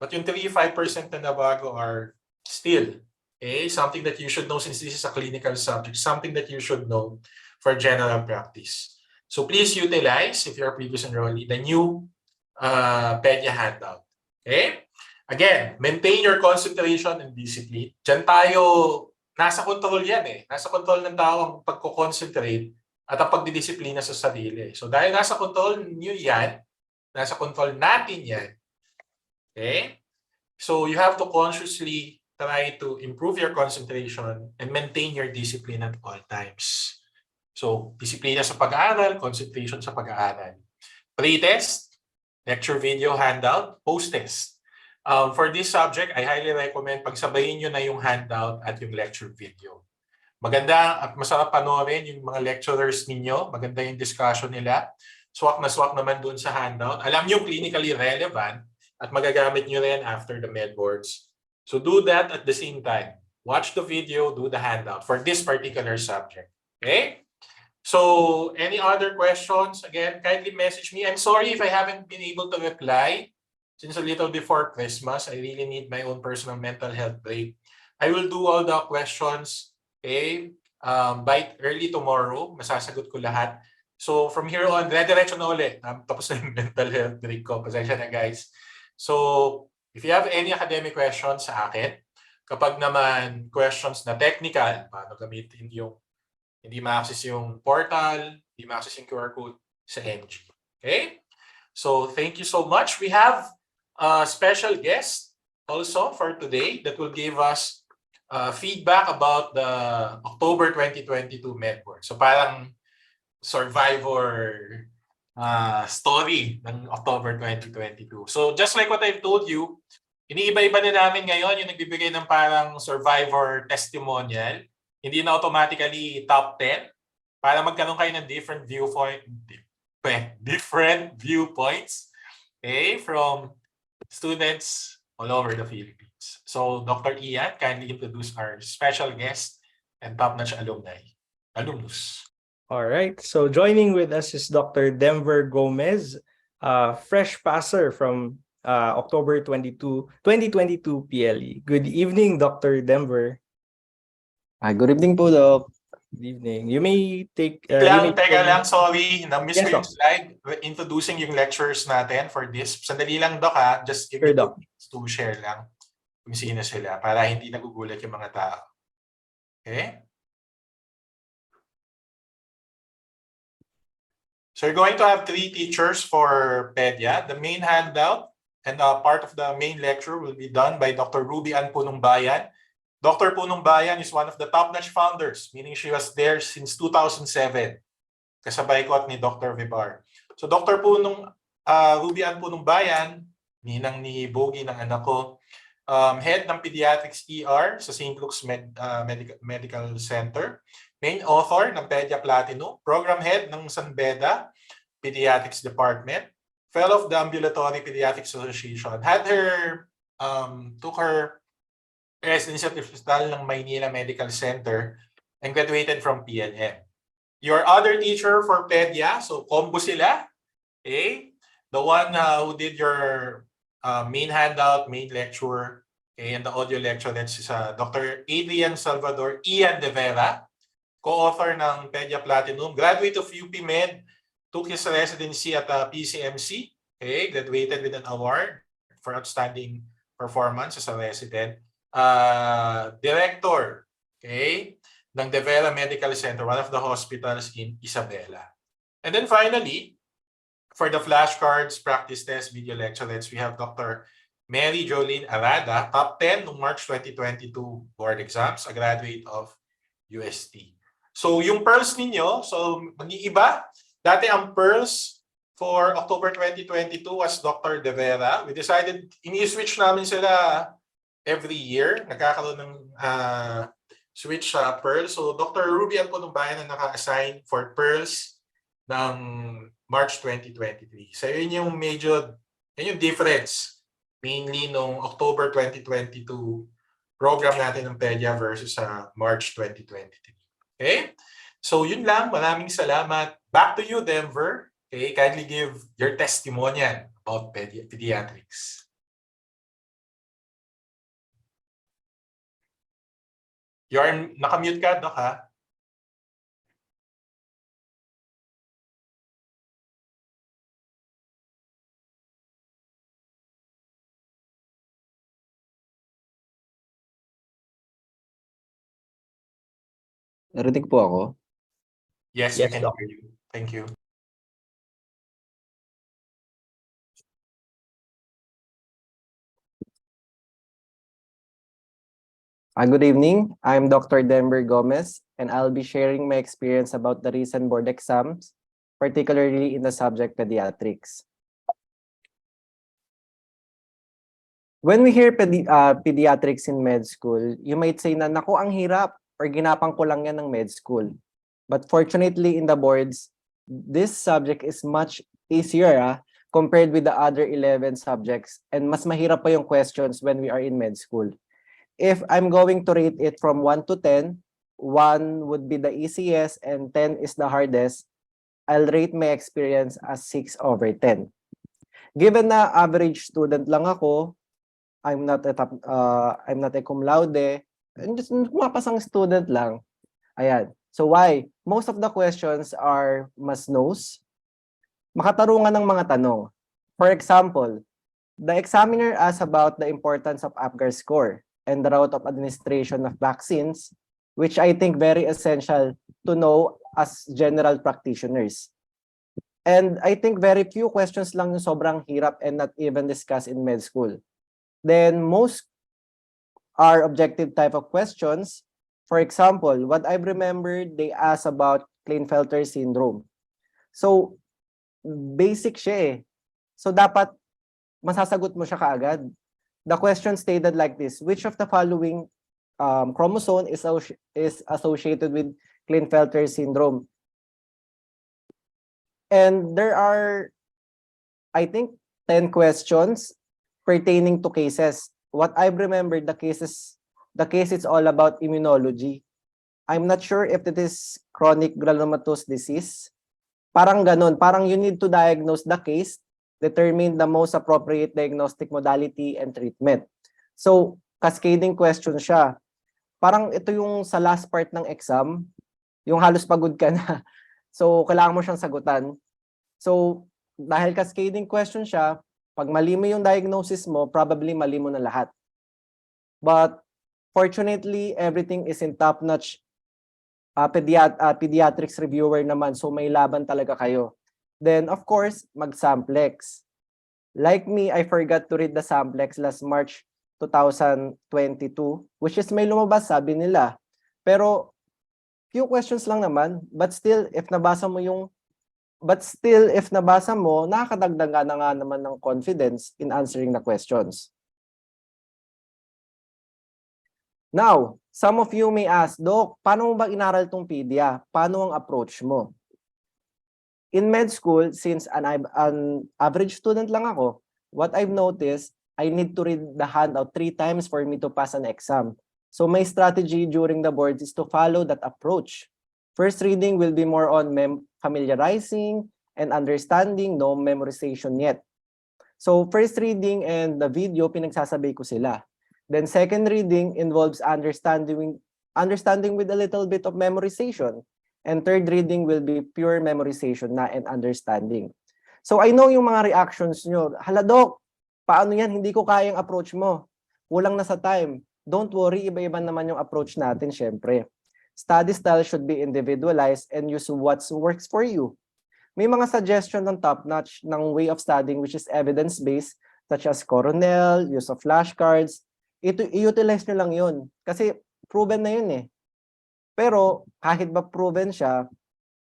But yung 3-5% na nabago are still something that you should know since this is a clinical subject, something that you should know for general practice. So please utilize, if you're a previous enrollee, the new Pedia handout. Okay? Again, maintain your concentration and discipline. Diyan tayo, nasa control yan Nasa control ng tao ang pagko-concentrate at ang pagdidisiplina sa sarili. So dahil nasa control niyo yan, nasa control natin yan, okay? So you have to consciously try to improve your concentration and maintain your discipline at all times. So disiplina sa pag-aaral, concentration sa pag-aaral. Pre-test, lecture video handout, post-test. For this subject, I highly recommend pagsabayin nyo na yung handout at yung lecture video. Maganda at masarap panoorin yung mga lecturers ninyo. Maganda yung discussion nila. Swak na swak naman dun sa handout. Alam nyo clinically relevant at magagamit nyo rin after the med boards. So do that at the same time. Watch the video, do the handout for this particular subject. Okay? So any other questions? Again, kindly message me. I'm sorry if I haven't been able to reply since a little before Christmas. I really need my own personal mental health break. I will do all the questions by early tomorrow. Masasagot ko lahat. So from here on, dire-diretso na ulit. Tapos na yung mental health break ko. Pasensya na guys. So if you have any academic questions sa akin, kapag naman questions na technical, paano gamitin yung hindi ma-access yung portal, hindi ma-access yung QR code sa MG. Okay? So thank you so much. We have a special guest also for today that will give us feedback about the October 2022 MedBoard. So parang survivor story ng October 2022. So just like what I've told you, iniiba-iba na namin ngayon yung nagbibigay ng parang survivor testimonial. Hindi na automatically top 10 para magkaroon kayo ng different viewpoints from students all over the Philippines. So Dr. Ian, kindly introduce our special guest and top-notch alumnus. All right. So joining with us is Dr. Denver Gomez, fresh passer from October 2022 PLE. Good evening, Dr. Denver. Good evening po, Doc. Good evening. You may take... Teka lang, sorry. Na-miss Yes, ko yung slide. Introducing yung lecturers natin for this. Sandali lang, Doc, ha? Just give me 2 minutes to share lang kung sino sila para hindi nagugulat yung mga tao. Okay? So you're going to have 3 teachers for Pedia. The main handout and part of the main lecture will be done by Dr. Ruby Ann Punongbayan. Dr. Punongbayan is one of the top-notch founders, meaning she was there since 2007. Kasabay ko at ni Dr. Vibar. So Dr. Ruby Ann Punongbayan, ninang ni Bogie ng anak ko, head ng Pediatrics ER sa St. Luke's Medical Center, main author ng Pedia Platinum, program head ng San Beda Pediatrics Department, fellow of the Ambulatory Pediatrics Association, took her residency at hospital ng Maynila Medical Center and graduated from PNM. Your other teacher for Pedia, so combo sila, the one who did your main handout, main lecture, and the audio lecture, that's Dr. Adrian Salvador Ian De Vera, co-author ng Pedia Platinum, graduate of UP Med, took his residency at PCMC, graduated with an award for outstanding performance as a resident. Director, ng De Vera Medical Center, one of the hospitals in Isabela. And then finally, for the flashcards, practice test, video lecture, we have Dr. Mary Jolene Arada, top 10 noong March 2022 board exams, a graduate of UST. So yung pearls ninyo, so mag-iiba. Dati ang pearls for October 2022 was Dr. De Vera. We decided, ini-switch namin sila every year. Nagkakaroon ng switch sa pearls. So Dr. Ruby Alponumbayan na naka-assign for pearls ng March 2023. So yun yung yun yung difference. Mainly nung October 2022 program natin ng Pedia versus sa March 2023. Okay? So yun lang. Maraming salamat. Back to you, Denver. Okay? Kindly give your testimonial about pediatrics. Nakamute ka, Doc, ha? Narinig po ako. Yes, we Yes, can Doc. hear you. Thank you. Good evening. I'm Dr. Denver Gomez, and I'll be sharing my experience about the recent board exams, particularly in the subject pediatrics. When we hear pediatrics in med school, you might say na, naku, ang hirap, or ginapang ko lang yan ng med school. But fortunately, in the boards, this subject is much easier compared with the other 11 subjects, and mas mahirap pa yung questions when we are in med school. If I'm going to rate it from 1 to 10, 1 would be the easiest and 10 is the hardest, I'll rate my experience as 6/10. Given na average student lang ako, I'm not a cum laude, and just pumapasang student lang. Ayan. So why? Most of the questions are must knows. Makatarungan ng mga tanong. For example, the examiner asks about the importance of APGAR score and the route of administration of vaccines, which I think very essential to know as general practitioners. And I think very few questions lang yung sobrang hirap and not even discussed in med school. Then most are objective type of questions. For example, what I've remembered, they ask about Klinefelter syndrome. So, basic siya eh. So, dapat masasagot mo siya kaagad. The question stated like this: which of the following chromosome is associated with Klinefelter syndrome? And there are, I think, 10 questions pertaining to cases. What I've remembered, the case is all about immunology. I'm not sure if it is chronic granulomatous disease. Parang ganun. Parang you need to diagnose the case, determine the most appropriate diagnostic modality and treatment. So, cascading question siya. Parang ito yung sa last part ng exam, yung halos pagod ka na. So, kailangan mo siyang sagutan. So, dahil cascading question siya, pag mali mo yung diagnosis mo, probably mali mo na lahat. But, fortunately, everything is in top-notch pediatrics reviewer naman. So, may laban talaga kayo. Then, of course, mag-samplex. Like me, I forgot to read the samplex last March 2022, which is may lumabas, sabi nila. Pero, few questions lang naman. But still, if nabasa mo, nakakadagdag ka na nga naman ng confidence in answering the questions. Now, some of you may ask, Doc, paano mo ba inaral tong pedia? Paano ang approach mo? In med school, since an average student lang ako, what I've noticed, I need to read the handout 3 times for me to pass an exam. So my strategy during the boards is to follow that approach. First reading will be more on familiarizing and understanding, no memorization yet. So first reading and the video, pinagsasabay ko sila. Then second reading involves understanding with a little bit of memorization. And third reading will be pure memorization na and understanding. So I know yung mga reactions nyo. Hala, Doc, paano yan? Hindi ko kayang approach mo. Kulang na sa time. Don't worry, iba-iba naman yung approach natin, syempre. Study style should be individualized and use what works for you. May mga suggestion ng top-notch ng way of studying which is evidence-based such as coronel, use of flashcards. I-utilize nyo lang yun. Kasi proven na yun eh. Pero kahit ba proven siya,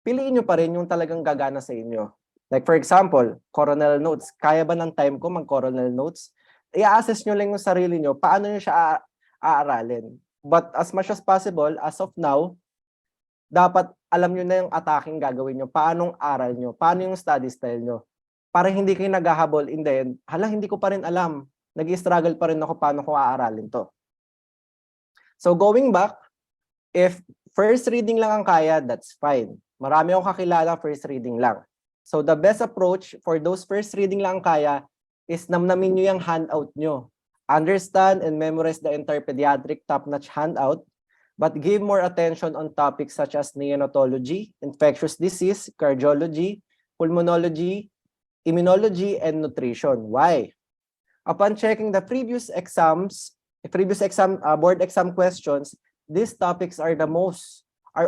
piliin nyo pa rin yung talagang gagana sa inyo. Like for example, coronel notes. Kaya ba ng time ko mag-coronel notes? I-assess nyo lang yung sarili nyo, paano nyo siya aaralin. But as much as possible, as of now, dapat alam nyo na yung attacking gagawin nyo, paanong aral nyo, paano yung study style nyo. Para hindi kayo naghahabol in the end, hindi ko pa rin alam. Nag-struggle pa rin ako paano ko aaralin to. So going back, if first reading lang ang kaya, that's fine. Marami akong kakilala first reading lang. So the best approach for those first reading lang ang kaya is namnamin nyo yung handout nyo. Understand and memorize the entire pediatric top-notch handout, but give more attention on topics such as neonatology, infectious disease, cardiology, pulmonology, immunology, and nutrition. Why? Upon checking the previous board exam questions, these topics are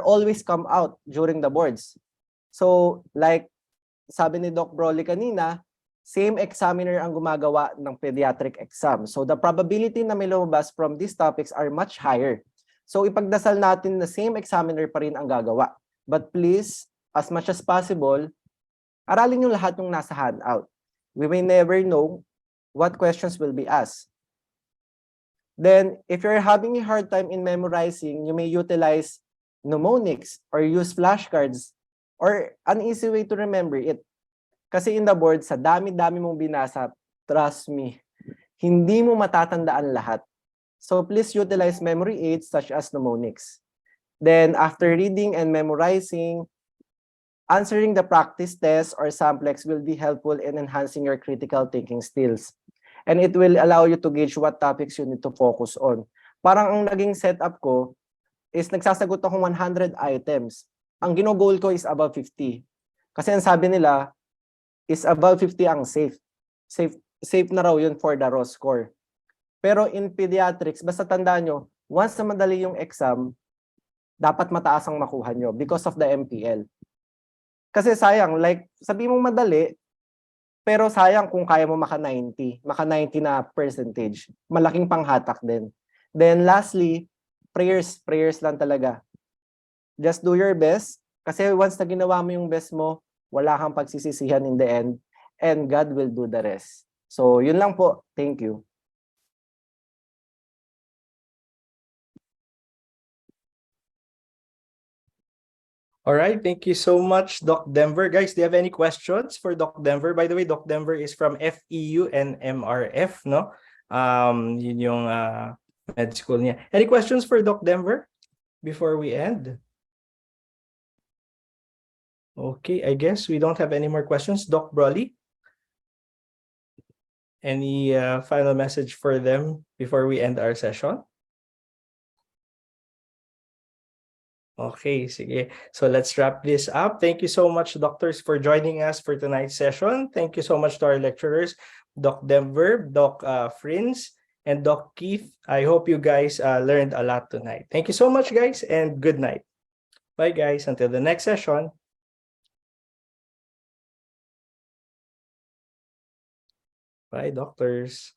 always come out during the boards. So, like sabi ni Doc Broly kanina, same examiner ang gumagawa ng pediatric exam. So, the probability na may lumabas from these topics are much higher. So, ipagdasal natin na same examiner pa rin ang gagawa. But please, as much as possible, aralin yung lahat ng nasa handout. We may never know what questions will be asked. Then, if you're having a hard time in memorizing, you may utilize mnemonics or use flashcards or an easy way to remember it. Kasi in the board, sa dami-dami mong binasa, trust me, hindi mo matatandaan lahat. So please utilize memory aids such as mnemonics. Then, after reading and memorizing, answering the practice test or samplex will be helpful in enhancing your critical thinking skills. And it will allow you to gauge what topics you need to focus on. Parang ang naging setup ko is nagsasagot akong 100 items. Ang gino-goal ko is above 50. Kasi ang sabi nila is above 50 ang safe. Safe na raw yun for the raw score. Pero in pediatrics, basta tandaan nyo, once na madali yung exam, dapat mataas ang makuha nyo because of the MPL. Kasi sayang, like sabi mong madali, pero sayang kung kaya mo maka 90 na percentage. Malaking panghatak din. Then lastly, prayers lang talaga. Just do your best. Kasi once na ginawa mo yung best mo, wala kang pagsisisihan in the end. And God will do the rest. So yun lang po. Thank you. All right, thank you so much, Doc Denver. Guys, do you have any questions for Doc Denver? By the way, Doc Denver is from FEU and MRF, no? Yun yung med school niya. Any questions for Doc Denver before we end? Okay, I guess we don't have any more questions. Doc Broly, any final message for them before we end our session? Okay, sige. So let's wrap this up. Thank you so much, doctors, for joining us for tonight's session. Thank you so much to our lecturers, Doc Denver, Doc Frins, and Doc Keith. I hope you guys learned a lot tonight. Thank you so much, guys, and good night. Bye, guys. Until the next session. Bye, doctors.